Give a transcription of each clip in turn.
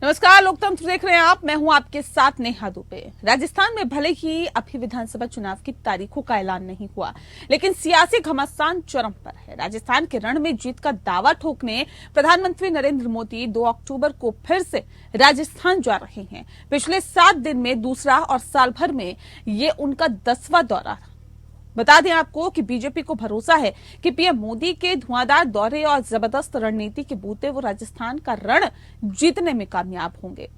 नमस्कार, लोकतंत्र देख रहे हैं आप। मैं हूं आपके साथ नेहा दुबे। राजस्थान में भले ही अभी विधानसभा चुनाव की तारीखों का ऐलान नहीं हुआ, लेकिन सियासी घमासान चरम पर है। राजस्थान के रण में जीत का दावा ठोकने प्रधानमंत्री नरेंद्र मोदी 2 अक्टूबर को फिर से राजस्थान जा रहे हैं। पिछले 7 दिन में दूसरा और साल भर में ये उनका 10वां दौरा। बता दें आपको कि बीजेपी को भरोसा है कि पीएम मोदी के धुआंधार दौरे और जबरदस्त रणनीति के बूते वो राजस्थान का रण जीतने में कामयाब होंगे।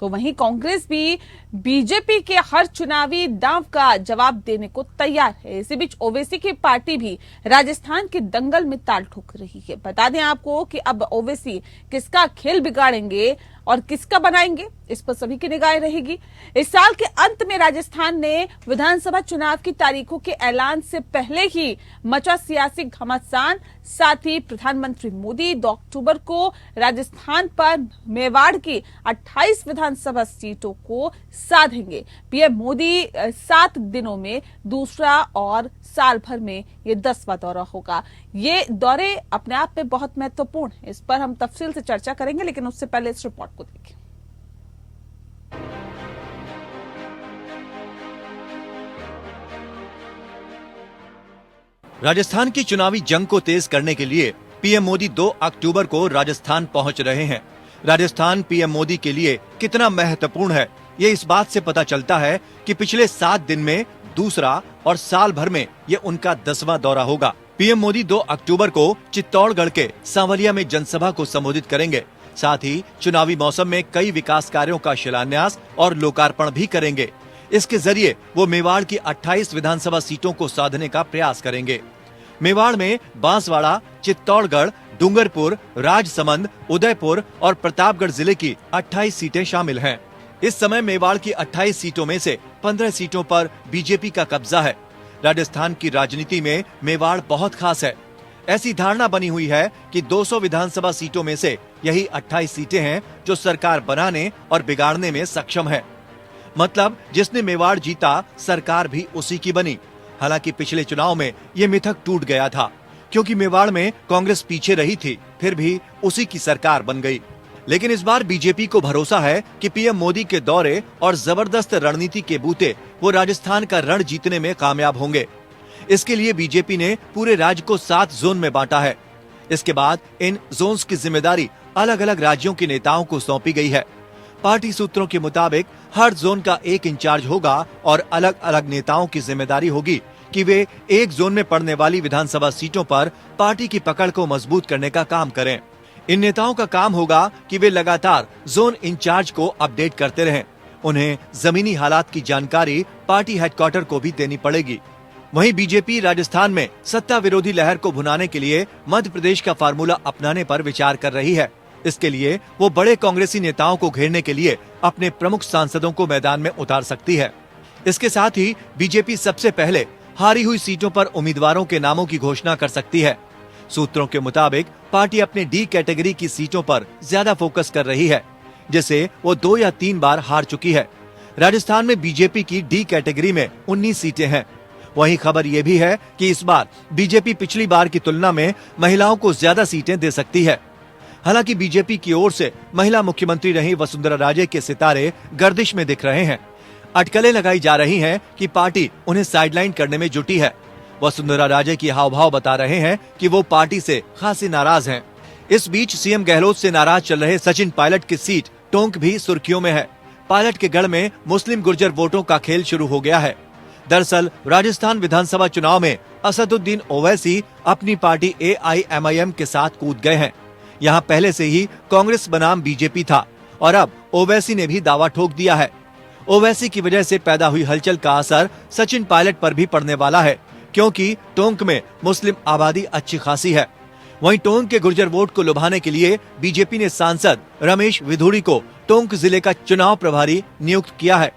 तो वहीं कांग्रेस भी बीजेपी के हर चुनावी दांव का जवाब देने को तैयार है। इसी बीच ओवैसी की पार्टी भी राजस्थान के दंगल में ताल ठोक रही है। बता दें आपको कि अब ओवैसी किसका खेल बिगाड़ेंगे और किसका बनाएंगे, इस पर सभी की निगाह रहेगी। इस साल के अंत में राजस्थान ने विधानसभा चुनाव की तारीखों के ऐलान से पहले ही मचा सियासी घमासान। साथ ही प्रधानमंत्री मोदी 2 अक्टूबर को राजस्थान पर मेवाड़ की 28 विधानसभा सीटों को साधेंगे। पीएम मोदी 7 दिनों में दूसरा और साल भर में ये 10वां दौरा होगा। ये दौरे अपने आप में बहुत महत्वपूर्ण है, इस पर हम तफसील से चर्चा करेंगे, लेकिन उससे पहले इस रिपोर्ट को देखें। राजस्थान की चुनावी जंग को तेज करने के लिए पीएम मोदी 2 अक्टूबर को राजस्थान पहुंच रहे हैं। राजस्थान पीएम मोदी के लिए कितना महत्वपूर्ण है, ये इस बात से पता चलता है कि पिछले 7 दिन में दूसरा और साल भर में ये उनका 10वां दौरा होगा। पीएम मोदी 2 अक्टूबर को चित्तौड़गढ़ के सांवलिया में जनसभा को संबोधित करेंगे। साथ ही चुनावी मौसम में कई विकास कार्यों का शिलान्यास और लोकार्पण भी करेंगे। इसके जरिए वो मेवाड़ की 28 विधानसभा सीटों को साधने का प्रयास करेंगे। मेवाड़ में बांसवाड़ा, चित्तौड़गढ़, डूंगरपुर, राजसमंद, उदयपुर और प्रतापगढ़ जिले की 28 सीटें शामिल हैं। इस समय मेवाड़ की 28 सीटों में से 15 सीटों पर बीजेपी का कब्जा है। राजस्थान की राजनीति में मेवाड़ बहुत खास है। ऐसी धारणा बनी हुई है कि 200 विधानसभा सीटों में से यही 28 सीटें हैं जो सरकार बनाने और बिगाड़ने में सक्षम है। मतलब जिसने मेवाड़ जीता, सरकार भी उसी की बनी। हालांकि पिछले चुनाव में ये मिथक टूट गया था, क्योंकि मेवाड़ में कांग्रेस पीछे रही थी, फिर भी उसी की सरकार बन गई। लेकिन इस बार बीजेपी को भरोसा है कि पीएम मोदी के दौरे और जबरदस्त रणनीति के बूते वो राजस्थान का रण जीतने में कामयाब होंगे। इसके लिए बीजेपी ने पूरे राज्य को 7 जोन में बांटा है। इसके बाद इन जोन्स की जिम्मेदारी अलग अलग राज्यों के नेताओं को सौंपी गई है। पार्टी सूत्रों के मुताबिक हर जोन का एक इंचार्ज होगा और अलग अलग नेताओं की जिम्मेदारी होगी कि वे एक जोन में पड़ने वाली विधानसभा सीटों पर पार्टी की पकड़ को मजबूत करने का काम करें। इन नेताओं का काम होगा कि वे लगातार जोन इंचार्ज को अपडेट करते रहें। उन्हें जमीनी हालात की जानकारी पार्टी हेडक्वार्टर को भी देनी पड़ेगी। वहीं बीजेपी राजस्थान में सत्ता विरोधी लहर को भुनाने के लिए मध्य प्रदेश का फार्मूला अपनाने पर विचार कर रही है। इसके लिए वो बड़े कांग्रेसी नेताओं को घेरने के लिए अपने प्रमुख सांसदों को मैदान में उतार सकती है। इसके साथ ही बीजेपी सबसे पहले हारी हुई सीटों पर उम्मीदवारों के नामों की घोषणा कर सकती है। सूत्रों के मुताबिक पार्टी अपने डी कैटेगरी की सीटों पर ज्यादा फोकस कर रही है, जिसे वो 2 या 3 बार हार चुकी है। राजस्थान में बीजेपी की डी कैटेगरी में 19 सीटें हैं। वहीं खबर ये भी है कि इस बार बीजेपी पिछली बार की तुलना में महिलाओं को ज्यादा सीटें दे सकती है। हालांकि बीजेपी की ओर से महिला मुख्यमंत्री रही वसुंधरा राजे के सितारे गर्दिश में दिख रहे हैं। अटकलें लगाई जा रही हैं कि पार्टी उन्हें साइडलाइन करने में जुटी है। वसुंधरा राजे की हाव भाव बता रहे हैं कि वो पार्टी से खासी नाराज हैं। इस बीच सीएम गहलोत से नाराज चल रहे सचिन पायलट की सीट टोंक भी सुर्खियों में है। पायलट के गढ़ में मुस्लिम गुर्जर वोटों का खेल शुरू हो गया है। दरअसल राजस्थान विधानसभा चुनाव में असदुद्दीन ओवैसी अपनी पार्टी AIMIM के साथ कूद गए हैं। यहाँ पहले से ही कांग्रेस बनाम बीजेपी था और अब ओवैसी ने भी दावा ठोक दिया है। ओवैसी की वजह से पैदा हुई हलचल का असर सचिन पायलट पर भी पड़ने वाला है, क्योंकि टोंक में मुस्लिम आबादी अच्छी खासी है। वहीं टोंक के गुर्जर वोट को लुभाने के लिए बीजेपी ने सांसद रमेश विधुड़ी को टोंक जिले का चुनाव प्रभारी नियुक्त किया है।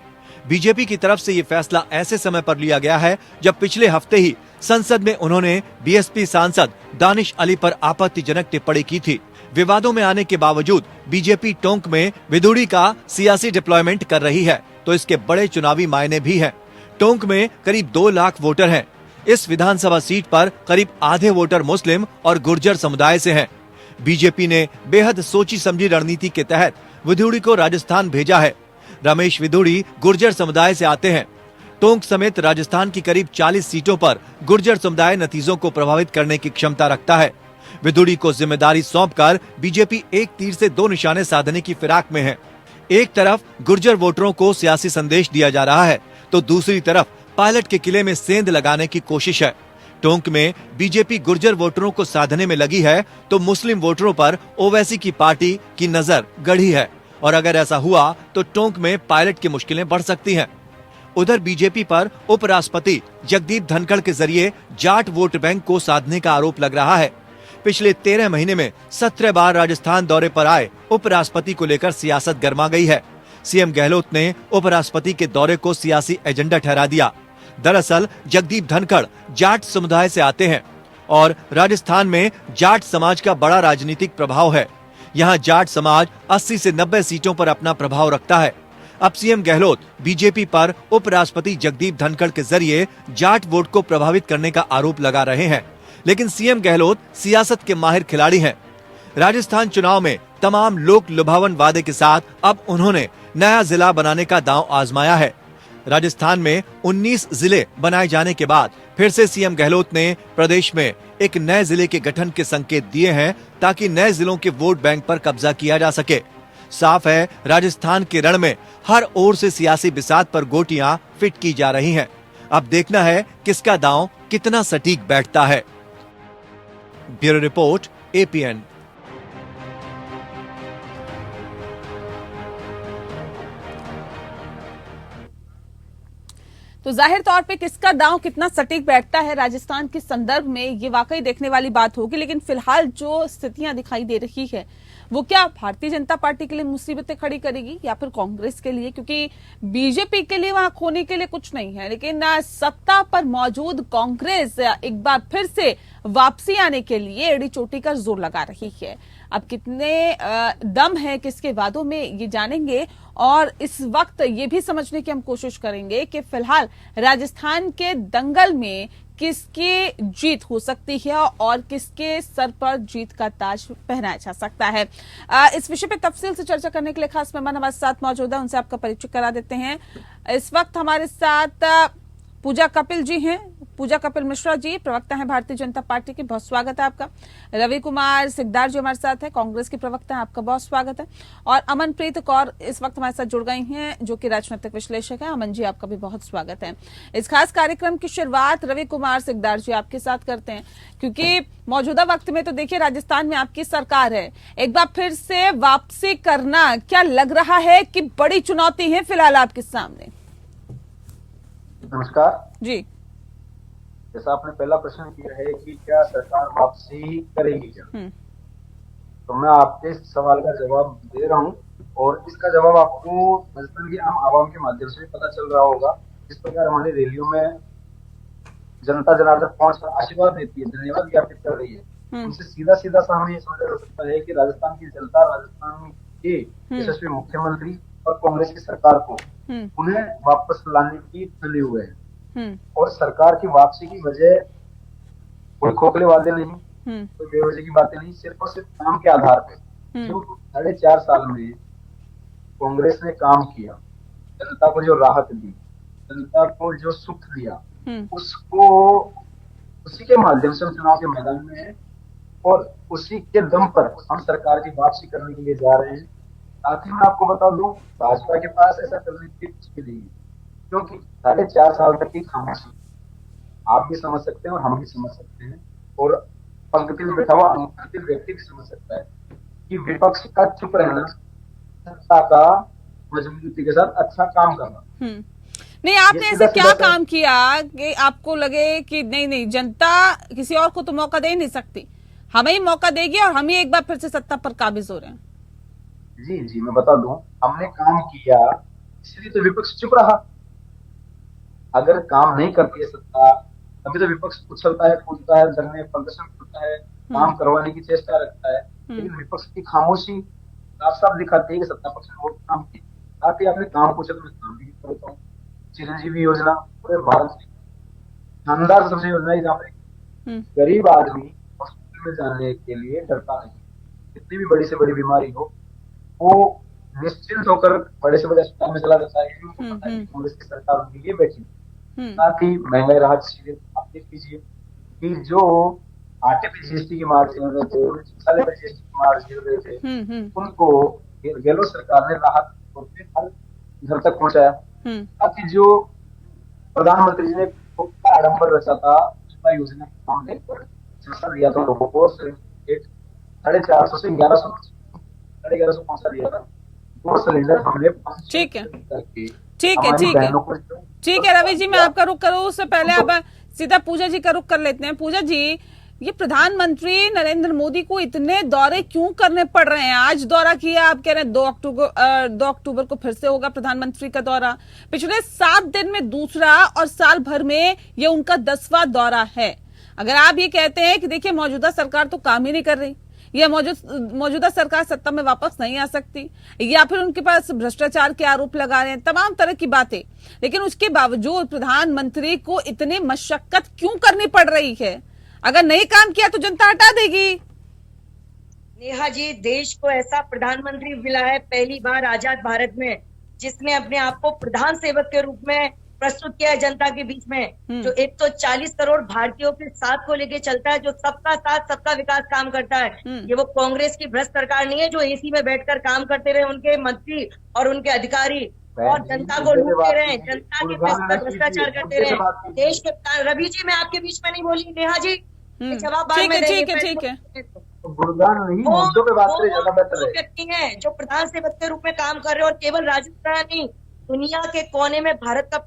बीजेपी की तरफ से ये फैसला ऐसे समय पर लिया गया है जब पिछले हफ्ते ही संसद में उन्होंने बीएसपी सांसद दानिश अली पर आपत्तिजनक टिप्पणी की थी। विवादों में आने के बावजूद बीजेपी टोंक में विधुड़ी का सियासी डिप्लॉयमेंट कर रही है, तो इसके बड़े चुनावी मायने भी हैं। टोंक में करीब 2 लाख वोटर हैं। इस विधानसभा सीट पर करीब आधे वोटर मुस्लिम और गुर्जर समुदाय से हैं। बीजेपी ने बेहद सोची समझी रणनीति के तहत विधुड़ी को राजस्थान भेजा है। रमेश विधुड़ी गुर्जर समुदाय से आते हैं। टोंक समेत राजस्थान की करीब 40 सीटों पर गुर्जर समुदाय नतीजों को प्रभावित करने की क्षमता रखता है। विधुड़ी को जिम्मेदारी सौंपकर बीजेपी एक तीर से दो निशाने साधने की फिराक में है। एक तरफ गुर्जर वोटरों को सियासी संदेश दिया जा रहा है, तो दूसरी तरफ पायलट के किले में सेंध लगाने की कोशिश है। टोंक में बीजेपी गुर्जर वोटरों को साधने में लगी है, तो मुस्लिम वोटरों पर ओवैसी की पार्टी की नजर गड़ी है, और अगर ऐसा हुआ तो टोंक में पायलट की मुश्किलें बढ़ सकती हैं। उधर बीजेपी पर उपराष्ट्रपति जगदीप धनखड़ के जरिए जाट वोट बैंक को साधने का आरोप लग रहा है। पिछले 13 महीने में 17 बार राजस्थान दौरे पर आए उपराष्ट्रपति को लेकर सियासत गर्मा गई है। सीएम गहलोत ने उपराष्ट्रपति के दौरे को सियासी एजेंडा ठहरा दिया। दरअसल जगदीप धनखड़ जाट समुदाय से आते हैं और राजस्थान में जाट समाज का बड़ा राजनीतिक प्रभाव है। यहाँ जाट समाज 80 से 90 सीटों पर अपना प्रभाव रखता है। अब सीएम गहलोत बीजेपी पर उपराष्ट्रपति जगदीप धनखड़ के जरिए जाट वोट को प्रभावित करने का आरोप लगा रहे हैं, लेकिन सीएम गहलोत सियासत के माहिर खिलाड़ी हैं। राजस्थान चुनाव में तमाम लोक लुभावन वादे के साथ अब उन्होंने नया जिला बनाने का दांव आजमाया है। राजस्थान में 19 जिले बनाए जाने के बाद फिर से सीएम गहलोत ने प्रदेश में एक नए जिले के गठन के संकेत दिए हैं, ताकि नए जिलों के वोट बैंक पर कब्जा किया जा सके। साफ है, राजस्थान के रण में हर ओर से सियासी बिसात पर गोटियां फिट की जा रही हैं। अब देखना है किसका दांव कितना सटीक बैठता है। Bureau report, APN. तो जाहिर तौर पे किसका दांव कितना सटीक बैठता है राजस्थान के संदर्भ में, ये वाकई देखने वाली बात होगी। लेकिन फिलहाल जो स्थितियां दिखाई दे रही है वो क्या भारतीय जनता पार्टी के लिए मुसीबतें खड़ी करेगी या फिर कांग्रेस के लिए, क्योंकि बीजेपी के लिए वहां खोने के लिए कुछ नहीं है, लेकिन सत्ता पर मौजूद कांग्रेस एक बार फिर से वापसी आने के लिए एड़ी चोटी का जोर लगा रही है। अब कितने दम है किसके वादों में, ये जानेंगे, और इस वक्त ये भी समझने की हम कोशिश करेंगे कि फिलहाल राजस्थान के दंगल में किसकी जीत हो सकती है और किसके सर पर जीत का ताज पहनाया जा सकता है। इस विषय पे तफसील से चर्चा करने के लिए खास मेहमान हमारे साथ मौजूद है, उनसे आपका परिचय करा देते हैं। इस वक्त हमारे साथ पूजा कपिल जी हैं। पूजा कपिल मिश्रा जी प्रवक्ता हैं भारतीय जनता पार्टी के, बहुत स्वागत है आपका। रवि कुमार सिकदार जी हमारे साथ हैं, कांग्रेस के प्रवक्ता हैं, आपका बहुत स्वागत है। और अमनप्रीत कौर इस वक्त हमारे साथ जुड़ गई हैं, जो कि राजनीतिक विश्लेषक हैं। अमन जी, आपका भी बहुत स्वागत है। इस खास कार्यक्रम की शुरुआत रवि कुमार सिकदार जी आपके साथ करते हैं, क्योंकि मौजूदा वक्त में तो देखिए राजस्थान में आपकी सरकार है, एक बार फिर से वापसी करना क्या लग रहा है कि बड़ी चुनौती है फिलहाल आपके सामने? नमस्कार जी। जैसा आपने पहला प्रश्न किया है कि क्या सरकार वापसी करेगी क्या, तो मैं आपके इस सवाल का जवाब दे रहा हूं, और इसका जवाब आपको राजस्थान की आम आवाम के माध्यम से पता चल रहा होगा। जिस प्रकार हमारी रैलियों में जनता जनार्दन पहुंच कर आशीर्वाद देती है, धन्यवाद ज्ञापित कर रही है, उनसे सीधा सीधा सामने ये समझा जा सकता है कि राजस्थान की जनता राजस्थान के यशस्वी मुख्यमंत्री और कांग्रेस की सरकार को उन्हें वापस लाने की तुले हुए हैं। और सरकार की वापसी की वजह कोई खोखले वादे नहीं, कोई बेवजह की बातें नहीं, सिर्फ और सिर्फ काम के आधार पे। जो 4.5 साल में कांग्रेस ने काम किया, जनता को जो राहत दी, जनता को जो सुख दिया, उसको उसी के माध्यम से हम चुनाव के मैदान में हैं, और उसी के दम पर हम सरकार की वापसी करने के लिए जा रहे हैं। साथ ही मैं आपको बता दूं, भाजपा के पास ऐसा करने की कुछ भी नहीं है, क्योंकि 4.5 साल तक की खामोशी आप भी समझ सकते हैं और हम भी समझ सकते हैं, और पंक्ति में बैठा हुआ अंतिम व्यक्ति भी समझ सकता है कि विपक्ष का चुप रहना सत्ता का मजबूती के साथ अच्छा काम करना। नहीं, आपने ऐसे क्या काम किया कि आपको लगे कि नहीं जनता किसी और को तो मौका दे नहीं सकती, हमें ही मौका देगी और हम ही एक बार फिर से सत्ता पर काबिज हो रहे हैं? जी मैं बता दूं, हमने काम किया इसलिए तो विपक्ष चुप रहा। अगर काम नहीं करती है सत्ता, तभी तो विपक्ष उछलता है, कूदता है, धरने प्रदर्शन करता है, काम करवाने की चेष्टा रखता है। लेकिन विपक्ष की खामोशी साफ साफ दिखाती है कि सत्ता पक्ष ने वो काम किया। साथ ही आपने काम पूछा तो मैं काम भी करता हूँ। चिरंजीवी योजना पूरे भारत में शानदार सबसे योजना है, जहाँ पे गरीब आदमी हॉस्पिटल में जाने के लिए डरता नहीं। कितनी भी बड़ी से बड़ी बीमारी हो, वो निश्चिंत होकर बड़े से बड़े अस्पताल में चला जाता है, क्योंकि उनको पता है कि कांग्रेस की सरकार उनके लिए बैठी है। साथ ही महंगाई राहत शिविर आप देख लीजिए कि जो आटे पे जीएसटी की मार झेल रहे थे, मसाले पे जीएसटी की मार झेल रहे थे, उनको गहलोत सरकार ने राहत रूप में हर घर तक पहुंचाया। साथ ही जो प्रधानमंत्री जी ने खूब आडम्बर रचा था उज्ज्वला योजना के नाम लेकर पैसा दिया था लोगों को, 450 से 1100 1150 पहुंचा दिया था। 2 सिलेंडर हमने ठीक है करके ठीक है हमारी ठीक है बहनों को ठीक है रवि जी, मैं आपका रुख करूं उससे पहले अब सीधा पूजा जी का रुख कर लेते हैं। पूजा जी, ये प्रधानमंत्री नरेंद्र मोदी को इतने दौरे क्यों करने पड़ रहे हैं? आज दौरा किया, आप कह रहे हैं 2 अक्टूबर को फिर से होगा प्रधानमंत्री का दौरा। पिछले 7 दिन में दूसरा और साल भर में ये उनका 10वां दौरा है। अगर आप ये कहते हैं कि देखिए मौजूदा सरकार तो काम ही नहीं कर रही, या मौजूदा सरकार सत्ता में वापस नहीं आ सकती, या फिर उनके पास भ्रष्टाचार के आरोप लगा रहे हैं, तमाम तरह की बातें, लेकिन उसके बावजूद प्रधानमंत्री को इतनी मशक्कत क्यों करनी पड़ रही है? अगर नहीं काम किया तो जनता हटा देगी। नेहा जी, देश को ऐसा प्रधानमंत्री मिला है पहली बार आजाद भारत में, जिसने अपने आप को प्रधान सेवक के रूप में प्रस्तुत किया है जनता के बीच में, जो 140 करोड़ भारतीयों के साथ को लेके चलता है, जो सबका साथ सबका विकास काम करता है। ये वो कांग्रेस की भ्रष्ट सरकार नहीं है जो एसी में बैठकर काम करते रहे उनके मंत्री और उनके अधिकारी और जनता को लूटते रहे, जनता के पैसे पर भ्रष्टाचार करते रहे। देश के रवि जी, मैं आपके बीच में नहीं बोली, नेहा जी जवाब बाद में देंगे। ठीक है गुणगान नहीं, मुद्दों पे बात करें ज्यादा बेहतर है। व्यक्ति हैं जो प्रधान सेवक के रूप में काम कर रहे हैं और केवल राजस्थान नहीं, दुनिया के कोने में भारत का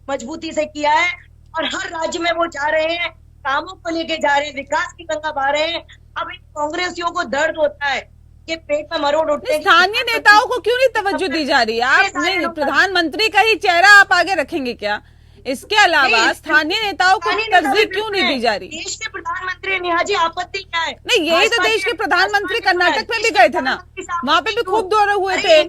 मजबूती से किया है और हर राज्य में वो जा रहे हैं, कामों को लेके जा रहे हैं, विकास की गंगा बहा रहे हैं। अब इन कांग्रेसियों को दर्द होता है कि पेट में मरोड़ उठते हैं। स्थानीय नेताओं को क्यों नहीं तवज्जो दी जा रही? आप नहीं, प्रधानमंत्री का ही चेहरा आप आगे रखेंगे क्या? इसके अलावा स्थानीय नेताओं को तरजीह क्यों नहीं दी जा रही? देश के प्रधानमंत्री, नेहा जी आपत्ति क्या है? नहीं, यही तो देश के प्रधानमंत्री कर्नाटक में भी गए थे ना, वहाँ पे भी खूब दौरे हुए थे।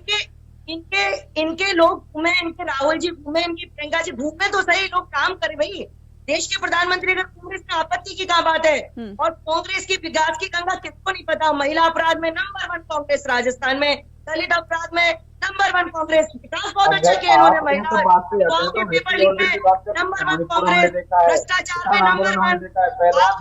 इनके लोग घूमे, इनके राहुल जी घूमे, इनकी प्रियंका जी घूमे तो सही, लोग काम करे भाई। देश के प्रधानमंत्री अगर कांग्रेस में आपत्ति की क्या बात है? और कांग्रेस की विकास की गंगा किसको नहीं पता? महिला अपराध में नंबर 1 कांग्रेस राजस्थान में, दलित अपराध में नंबर 1 कांग्रेस, विकास बहुत अच्छा किया इन्होंने। महिला के पेपर लीक में नंबर 1 कांग्रेस, भ्रष्टाचार में नंबर 1,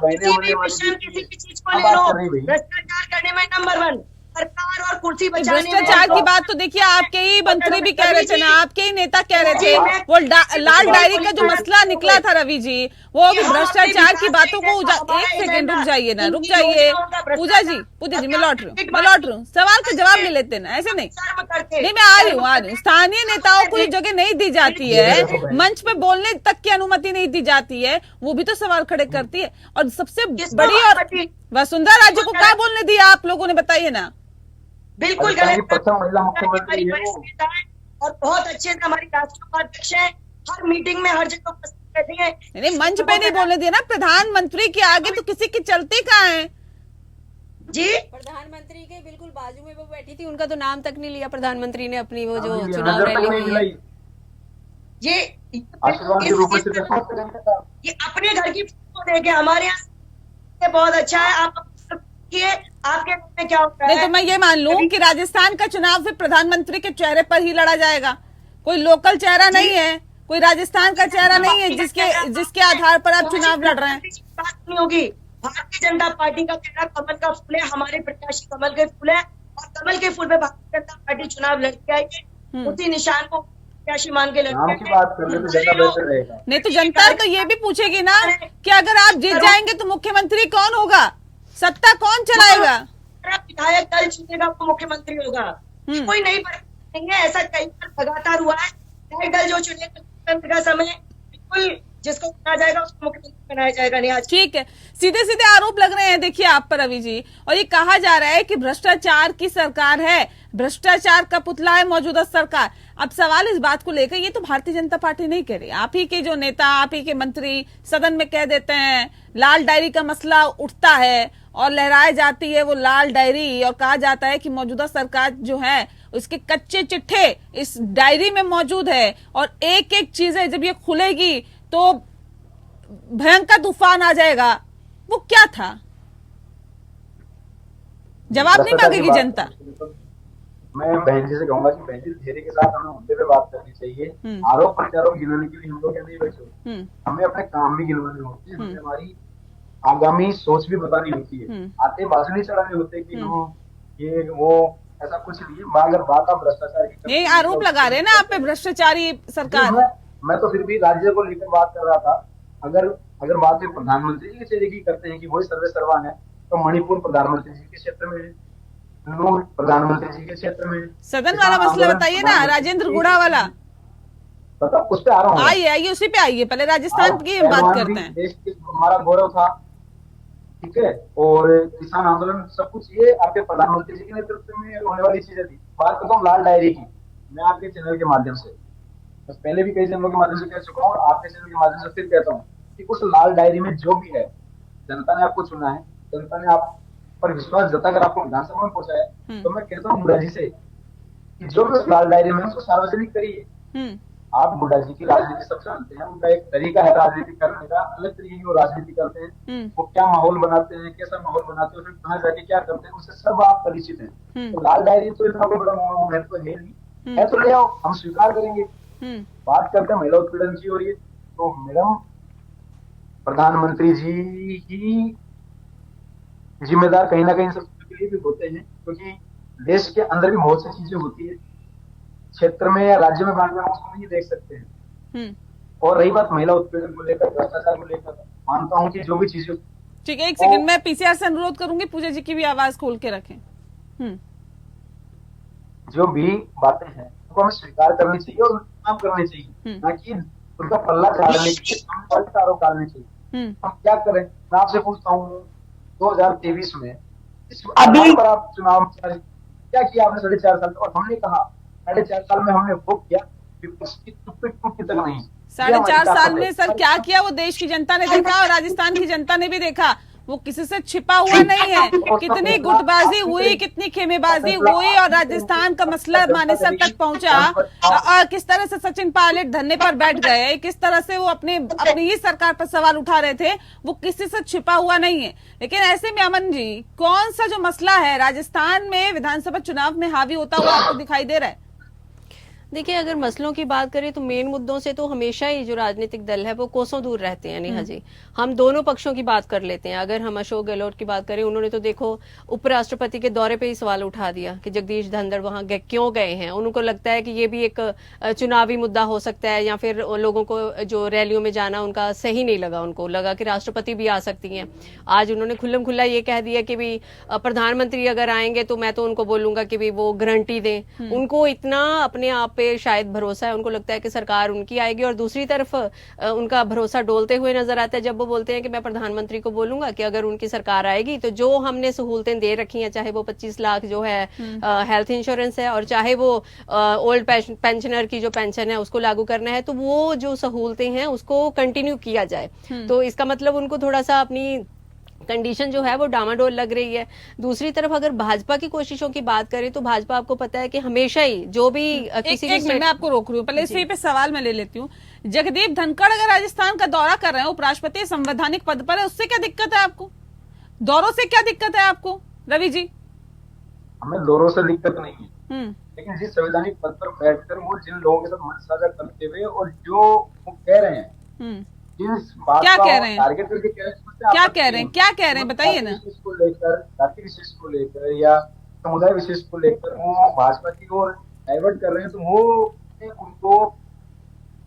किसी भी मिशन किसी भी चीज को ले लो, भ्रष्टाचार करने में नंबर 1, सरकार और कुर्सी बचाने में। भ्रष्टाचार की बात तो देखिए आपके ही मंत्री भी कह रहे थे ना, आपके ही नेता कह रहे थे। वो लाल डायरी का जो मसला निकला था रवि जी, वो भ्रष्टाचार की बातों को एक सेकंड रुक जाइए ना, रुक जाइए पूजा जी मैं लौट रही हूँ, सवाल का जवाब ले लेते ना, ऐसे नहीं मैं आ रही हूँ। स्थानीय नेताओं को ये जगह नहीं दी जाती है, मंच पे बोलने तक की अनुमति नहीं दी जाती है, वो भी तो सवाल खड़े करती है। और सबसे बड़ी और वसुंधरा राजे को क्या बोलने दिया आप लोगों ने, बताइए ना। बिल्कुल गलत। प्रथम महिला मुख्यमंत्री है और बहुत अच्छे से हमारी राष्ट्रीय उपाध्यक्ष है, हर मीटिंग में हर जगह उपस्थित रहती है। नहीं, मंच पे नहीं बोलने दिया ना, प्रधानमंत्री के आगे तो किसी की चलती कहाँ है जी? प्रधानमंत्री के बिल्कुल बाजू में वो बैठी थी, उनका तो नाम तक नहीं लिया प्रधानमंत्री ने अपनी वो जो चुनाव रैली हुई है। ये अपने घर की फोटो देके हमारे यहाँ बहुत अच्छा है, आप आपके में क्या होता है? नहीं तो मैं ये मान लूं कि राजस्थान का चुनाव फिर प्रधानमंत्री के चेहरे पर ही लड़ा जाएगा, कोई लोकल चेहरा नहीं है, कोई राजस्थान का चेहरा नहीं है जिसके आधार पर आप चुनाव लड़ रहे हैं। बात नहीं होगी। भारतीय जनता पार्टी का चेहरा कमल का फूल है, हमारे प्रत्याशी कमल के फूल है और कमल के फूल पे भारतीय जनता पार्टी चुनाव लड़ती आई है, उसी निशान को प्रत्याशी मान के लड़ती है। नहीं तो जनता तो ये भी पूछेगी ना कि अगर आप जीत जाएंगे तो मुख्यमंत्री कौन होगा, सत्ता कौन चलाएगा? विधायक दल चुनेगा वो मुख्यमंत्री होगा, कोई नहीं नहीं है। ऐसा कई बार लगातार हुआ है, विधायक दल जो चुनेगा का समय बिल्कुल जिसको चुना जाएगा उसको मुख्यमंत्री बनाया जाएगा। नहीं आज ठीक है, सीधे सीधे आरोप लग रहे हैं देखिए आप पर रवि जी, और ये कहा जा रहा है कि भ्रष्टाचार की सरकार है, भ्रष्टाचार का पुतला है मौजूदा सरकार। अब सवाल इस बात को लेकर, ये तो भारतीय जनता पार्टी नहीं कह रही, आप ही के जो नेता, आप ही के मंत्री सदन में कह देते हैं, लाल डायरी का मसला उठता है और लहराई जाती है वो लाल डायरी, और कहा जाता है कि मौजूदा सरकार जो है उसके कच्चे चिट्ठे इस डायरी में मौजूद है और एक एक चीजें जब ये खुलेगी तो भयंकर तूफान आ जाएगा। वो क्या था? जवाब नहीं मांगेगी जनता। मैं बहन जी से कहूंगा कि बहन जी धैर्य के साथ हमें मुद्दे पे बात करनी चाहिए। आरोप प्रत्यारोप गिनाने के लिए हम लोग क्या नहीं बैठे, हमें अपने काम भी गिनवाने होते हैं, हमें हमारी आगामी सोच भी बतानी होती है। आते भाषण ही चढ़ाने होते हैं कि ये वो ऐसा कुछ नहीं है। अगर बात आप भ्रष्टाचार की ये आरोप लगा रहे हैं ना आप पे, भ्रष्टाचारी सरकार। मैं तो फिर भी राज्य को लेकर बात कर रहा था। अगर बात प्रधानमंत्री जी के क्षेत्र की करते हैं कि वही सर्वे सर्वा है, तो मणिपुर प्रधानमंत्री जी के क्षेत्र में है, प्रधानमंत्री जी के क्षेत्र में। सदन वाला मसला बताइए ना, राजेंद्र गुड़ा वाला। पता उस पे आ रहा हूँ, आइए उसी पे आइए, पहले राजस्थान की बात करते हैं। देश के हमारा गौरव था, ठीक है, और किसान आंदोलन सब कुछ ये आपके प्रधानमंत्री जी के नेतृत्व में होने वाली चीजें थी। बात करता हूँ लाल डायरी की, मैं आपके चैनल के माध्यम से, बस पहले भी कई चैनलों के माध्यम से कह चुका हूँ, आपके चैनल के माध्यम से फिर कहता हूँ कि उस लाल डायरी में जो भी है, जनता ने आपको चुना है, जनता ने आप पर विश्वास जताकर आपको विधानसभा में पहुंचा है, तो मैं कहता हूँ बुढ़ा जी से कि जो भी उस लाल डायरी में उसको सार्वजनिक करिए। आप बुढ़ा जी की राजनीति सब जानते हैं, उनका एक तरीका है राजनीति करने का, अलग तरीके की वो राजनीति करते हैं, वो क्या माहौल बनाते हैं, कैसा माहौल बनाते हैं, कहाँ जाके क्या करते हैं, उससे सब आप परिचित हैं। तो लाल डायरी तो इतना कोई बड़ा महत्व है नहीं है, तो ले आओ, हम स्वीकार करेंगे। बात करते हैं महिला उत्पीड़न की, और ये तो मैडम प्रधानमंत्री जी ही जिम्मेदार कहीं ना कहीं सब के लिए भी होते हैं, क्योंकि देश के अंदर भी बहुत सी चीजें होती है, क्षेत्र में या राज्य में बांटना उसको नहीं देख सकते हैं। और रही बात महिला उत्पीड़न को लेकर, भ्रष्टाचार को लेकर, मानता हूँ कि जो भी चीजें, ठीक है, एक सेकंड, मैं पीसीआर से अनुरोध करूंगी पूजा जी की भी आवाज खोल के रखें। जो भी बातें हैं उनको हमें स्वीकार करनी चाहिए और काम करने चाहिए, ना कि उनका पल्ला झाड़ने के लिए आरोप डालने चाहिए। हम क्या करें, मैं आपसे पूछता हूँ 2023 में अभी पर आप चुनाव क्या किया आपने 4.5 साल, और हमने कहा 4.5 साल में हमने वो किया उसकी टूटी तक नहीं। 4.5 साल में सर क्या किया वो देश की जनता ने देखा और राजस्थान की जनता ने भी देखा, वो किसी से छिपा हुआ नहीं है। कितनी गुटबाजी हुई, कितनी खेमेबाजी हुई, और राजस्थान का मसला मानेसर तक पहुंचा, और किस तरह से सचिन पायलट धरने पर बैठ गए, किस तरह से वो अपनी ही सरकार पर सवाल उठा रहे थे, वो किसी से छिपा हुआ नहीं है। लेकिन ऐसे में अमन जी, कौन सा जो मसला है राजस्थान में विधानसभा चुनाव में हावी होता हुआ आपको दिखाई दे रहा है? देखिए, अगर मसलों की बात करें तो मेन मुद्दों से तो हमेशा ही जो राजनीतिक दल है वो कोसों दूर रहते हैं। नेहा जी, हम दोनों पक्षों की बात कर लेते हैं। अगर हम अशोक गहलोत की बात करें, उन्होंने तो देखो उपराष्ट्रपति के दौरे पे ही सवाल उठा दिया कि जगदीश धनखड़ वहां क्यों गए हैं। उनको लगता है कि ये भी एक चुनावी मुद्दा हो सकता है, या फिर लोगों को जो रैलियों में जाना उनका सही नहीं लगा, उनको लगा कि राष्ट्रपति भी आ सकती हैं। आज उन्होंने खुल्लम खुल्ला ये कह दिया कि भी प्रधानमंत्री अगर आएंगे तो मैं तो उनको बोलूंगा कि भी वो गारंटी दें। उनको इतना अपने आप पे शायद भरोसा है, उनको लगता है कि सरकार उनकी आएगी। और दूसरी तरफ उनका भरोसा डोलते हुए नजर आता है जब वो बोलते हैं कि मैं प्रधानमंत्री को बोलूंगा कि अगर उनकी सरकार आएगी तो जो हमने सहूलतें दे रखी हैं, चाहे वो 25 लाख जो है हेल्थ इंश्योरेंस है, और चाहे वो ओल्ड पेंशनर की जो पेंशन है उसको लागू करना है, तो वो जो सहूलतें हैं उसको कंटिन्यू किया जाए। तो इसका मतलब उनको थोड़ा सा अपनी कंडीशन जो है वो डामाडोल लग रही है। दूसरी तरफ अगर भाजपा की कोशिशों की बात करें तो भाजपा, आपको पता है कि हमेशा ही जो भी किसी एक मैं आपको रोक रही हूँ, पहले इसी पे सवाल मैं ले लेती हूँ। जगदीप धनखड़ अगर राजस्थान का दौरा कर रहे हैं, उपराष्ट्रपति संवैधानिक पद पर है, उससे क्या दिक्कत है आपको? दौरों से क्या दिक्कत है आपको रवि जी? हमें दौरों से दिक्कत नहीं है, लेकिन जिस संवैधानिक पद पर बैठकर वो जिन लोगों के साथ मन साझा करते हुए और जो वो कह रहे हैं, क्या कह रहे हैं, टारगेट करके क्या कह रहे हैं बताइए ना। को लेकर, जाति विशेष को लेकर या समुदाय विशेष को लेकर वो भाजपा की ओर डाइवर्ट कर रहे हैं, तो वो उनको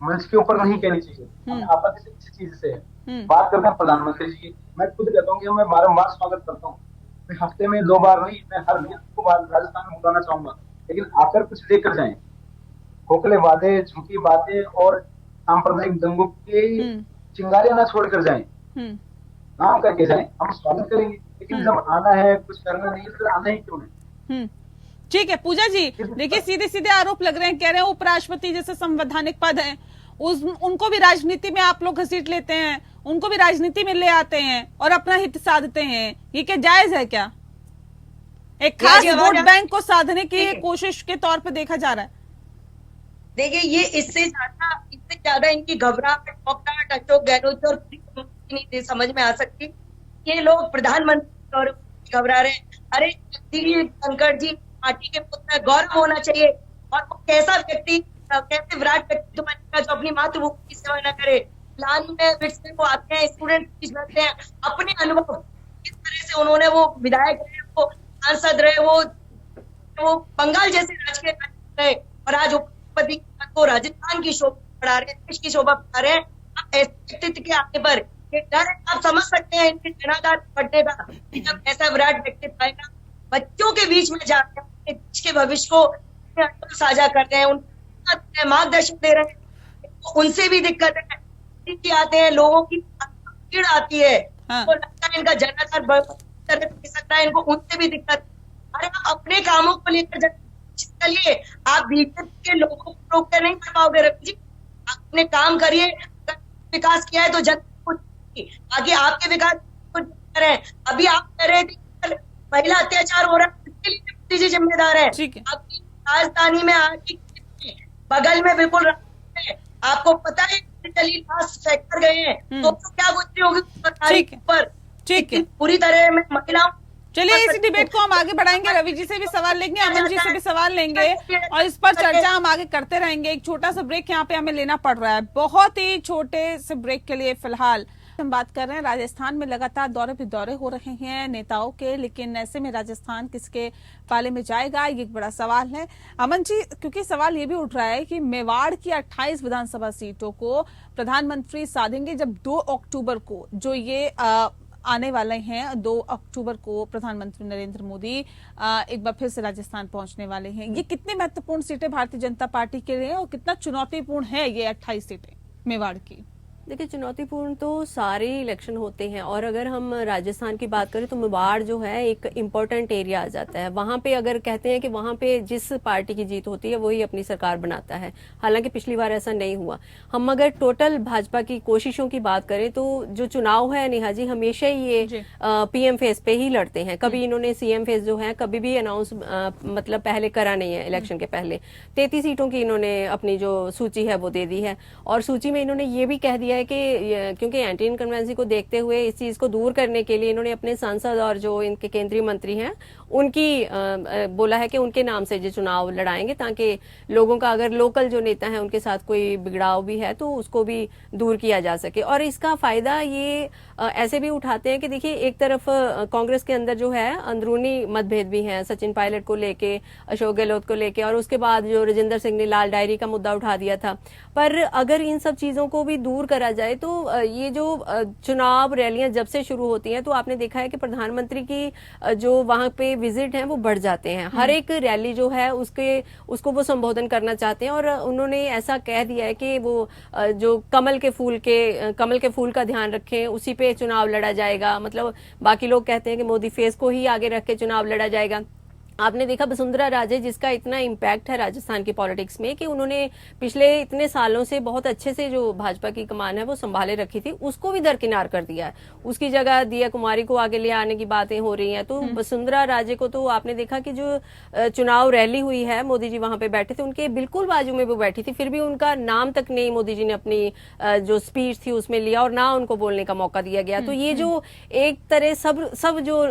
मंच के ऊपर नहीं कहनी चाहिए। आपत्ति से किसी चीज से है। बात करते हैं प्रधानमंत्री जी की, मैं खुद कहता हूँ कि मैं बारम्बार स्वागत करता हूँ। मैं हफ्ते में 2 बार नहीं, मैं हर दिन को राजस्थान में बुलाना चाहूंगा, लेकिन आकर कुछ लेकर जाए। खोखले वादे, झूठी बातें और सांप्रदायिक दंगों के चिंगारियां ना छोड़कर जाएं, नाम करके जाएं, हम स्वागत करेंगे। लेकिन जब आना है, कुछ करना नहीं, तो आना ही क्यों नहीं? ठीक है पूजा जी, देखिए सीधे सीधे आरोप लग रहे हैं, कह रहे हैं उपराष्ट्रपति जैसे संवैधानिक पद है, उनको भी राजनीति में आप लोग घसीट लेते हैं, उनको भी राजनीति में ले आते हैं और अपना हित साधते हैं। ये क्या जायज है? क्या एक खास वोट बैंक को साधने की कोशिश के तौर पर देखा जा रहा है? देखिए, ये इससे ज्यादा इनकी घबराहट अशोक गहलोत और नहीं समझ में आ सकती। ये लोग प्रधानमंत्री और घबरा रहे हैं। अरे जगदीश धनखड़ जी पार्टी के प्रति गौरव होना चाहिए। और वो कैसा व्यक्ति, कैसे विराट व्यक्तित्व बनेगा जो अपनी मातृभूमि की सेवा न करे। प्लान में फिर से वो आते हैं, स्टूडेंट लड़ते हैं, अपने अनुभव किस तरह से उन्होंने, वो विधायक रहे, वो सांसद रहे, वो बंगाल जैसे राजकीय रहे और आज उपराष्ट्रपति को राजस्थान की शोभा बढ़ा रहे हैं, देश की शोभा बढ़ा रहे हैं। आप ऐसे व्यक्तित्व के आने पर ये डर आप समझ सकते हैं इनके जनाधार बढ़ने का, कि जब ऐसा विराट व्यक्तित्व आएगा, बच्चों के बीच में जाकर अपने देश के भविष्य को साझा करते हैं, उनके मार्गदर्शन दे रहे हैं, तो उनसे भी दिक्कत है। आते हैं, लोगों की भीड़ आती है, तो लगता है इनका जनाधार सकता है, इनको उनसे भी दिक्कत। अरे आप अपने कामों को लेकर चलिए, आप बीजेपी के लोगों को रोक कर नहीं कर पाओगे रवि जी। आप अपने काम करिए, विकास किया है तो जनता को, आगे आपके विकास को करें। अभी आप कह रहे थे महिला अत्याचार हो रहा है, इसके लिए मोदी जी जिम्मेदार है। आपकी राजधानी में आके बगल में बिल्कुल आपको पता है फैक्टर गए हैं, तो क्या गुजरी होगी सरकारी पर। ठीक है, पूरी तरह में महिलाओं। चलिए इस डिबेट को हम आगे बढ़ाएंगे, रवि जी से भी सवाल लेंगे, अमन जी से भी सवाल लेंगे और इस पर चर्चा हम आगे करते रहेंगे। एक छोटा सा ब्रेक यहाँ पे हमें लेना पड़ रहा है, बहुत ही छोटे से ब्रेक के लिए। फिलहाल हम बात कर रहे हैं राजस्थान में लगातार दौरे पे दौरे हो रहे हैं नेताओं के, लेकिन ऐसे में राजस्थान किसके पाले में जाएगा, ये एक बड़ा सवाल है। अमन जी, क्योंकि सवाल ये भी उठ रहा है कि मेवाड़ की 28 विधानसभा सीटों को प्रधानमंत्री साधेंगे जब 2 अक्टूबर को, जो ये आने वाले हैं 2 अक्टूबर को प्रधानमंत्री नरेंद्र मोदी एक बार फिर से राजस्थान पहुंचने वाले हैं। ये कितनी महत्वपूर्ण सीटें भारतीय जनता पार्टी के लिए और कितना चुनौतीपूर्ण है ये 28 सीटें मेवाड़ की? देखिए, चुनौतीपूर्ण तो सारे इलेक्शन होते हैं, और अगर हम राजस्थान की बात करें तो मेवाड़ जो है एक इम्पोर्टेंट एरिया आ जाता है। वहां पे अगर कहते हैं कि वहां पे जिस पार्टी की जीत होती है वही अपनी सरकार बनाता है, हालांकि पिछली बार ऐसा नहीं हुआ। हम अगर टोटल भाजपा की कोशिशों की बात करें तो जो चुनाव है नेहा जी, हमेशा ही ये पीएम फेज पे ही लड़ते हैं। कभी इन्होंने सीएम फेज जो है कभी भी अनाउंस मतलब पहले करा नहीं है। इलेक्शन के पहले 33 सीटों की इन्होंने अपनी जो सूची है वो दे दी है, और सूची में इन्होंने ये भी कह दिया है कि क्योंकि एंटी इनकम्बेंसी को देखते हुए इस चीज को दूर करने के लिए इन्होंने अपने सांसद और जो इनके केंद्रीय मंत्री हैं उनकी बोला है कि उनके नाम से जो चुनाव लड़ाएंगे, ताकि लोगों का अगर लोकल जो नेता है उनके साथ कोई बिगड़ाव भी है तो उसको भी दूर किया जा सके। और इसका फायदा ये ऐसे भी उठाते हैं कि देखिए, एक तरफ कांग्रेस के अंदर जो है अंदरूनी मतभेद भी हैं, सचिन पायलट को लेके, अशोक गहलोत को लेके, और उसके बाद जो राजेंद्र सिंह ने लाल डायरी का मुद्दा उठा दिया था। पर अगर इन सब चीजों को भी दूर करा जाए तो ये जो चुनाव रैलियां जब से शुरू होती हैं तो आपने देखा है कि प्रधानमंत्री की जो वहां पे विजिट है वो बढ़ जाते हैं। हर एक रैली जो है उसको वो संबोधन करना चाहते हैं, और उन्होंने ऐसा कह दिया है कि वो जो कमल के फूल का ध्यान रखें, उसी पे चुनाव लड़ा जाएगा। मतलब बाकी लोग कहते हैं कि मोदी फेस को ही आगे रख के चुनाव लड़ा जाएगा। आपने देखा वसुंधरा राजे, जिसका इतना इम्पैक्ट है राजस्थान की पॉलिटिक्स में कि उन्होंने पिछले इतने सालों से बहुत अच्छे से जो भाजपा की कमान है वो संभाले रखी थी, उसको भी दरकिनार कर दिया है। उसकी जगह दिया कुमारी को आगे ले आने की बातें हो रही हैं। तो वसुंधरा राजे को तो आपने देखा कि जो चुनाव रैली हुई है, मोदी जी वहां पे बैठे थे, उनके बिल्कुल बाजू में वो बैठी थी, फिर भी उनका नाम तक नहीं मोदी जी ने अपनी जो स्पीच थी उसमें लिया और ना उनको बोलने का मौका दिया गया। तो ये जो एक तरह सब जो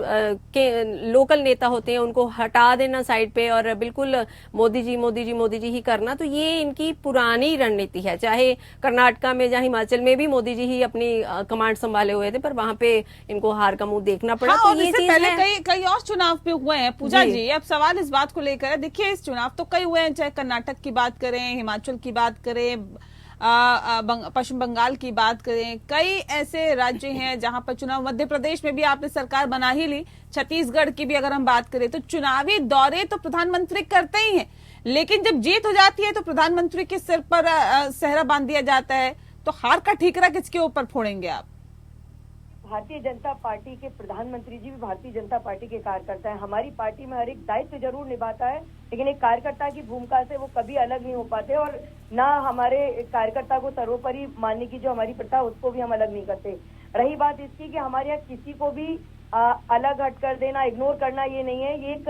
लोकल नेता होते हैं उनको हटा देना साइड पे और बिल्कुल मोदी जी ही करना, तो ये इनकी पुरानी रणनीति है। चाहे कर्नाटका में या हिमाचल में भी मोदी जी ही अपनी कमांड संभाले हुए थे, पर वहां पे इनको हार का मुंह देखना पड़ा। हाँ, तो ये चीज पहले कई और चुनाव पे हुए हैं पूजा जी। अब सवाल इस बात को लेकर है, देखिए इस चुनाव तो कई हुए हैं, चाहे कर्नाटक की बात करें, हिमाचल की बात करें, पश्चिम बंगाल की बात करें, कई ऐसे राज्य हैं जहां पर चुनाव, मध्य प्रदेश में भी आपने सरकार बना ही ली, छत्तीसगढ़ की भी अगर हम बात करें तो चुनावी दौरे तो प्रधानमंत्री करते ही हैं, लेकिन जब जीत हो जाती है तो प्रधानमंत्री के सिर पर सेहरा बांध दिया जाता है। तो हार का ठीकरा किसके ऊपर फोड़ेंगे आप? भारतीय जनता पार्टी के प्रधानमंत्री जी भी भारतीय जनता पार्टी के कार्यकर्ता है। हमारी पार्टी में हर एक दायित्व जरूर निभाता है, लेकिन एक कार्यकर्ता की भूमिका से वो कभी अलग नहीं हो पाते, और ना हमारे कार्यकर्ता को सर्वोपरि मानने की जो हमारी प्रथा उसको भी हम अलग नहीं करते। रही बात इसकी कि हमारे यहाँ किसी को भी अलग हट कर देना, इग्नोर करना, ये नहीं है। ये एक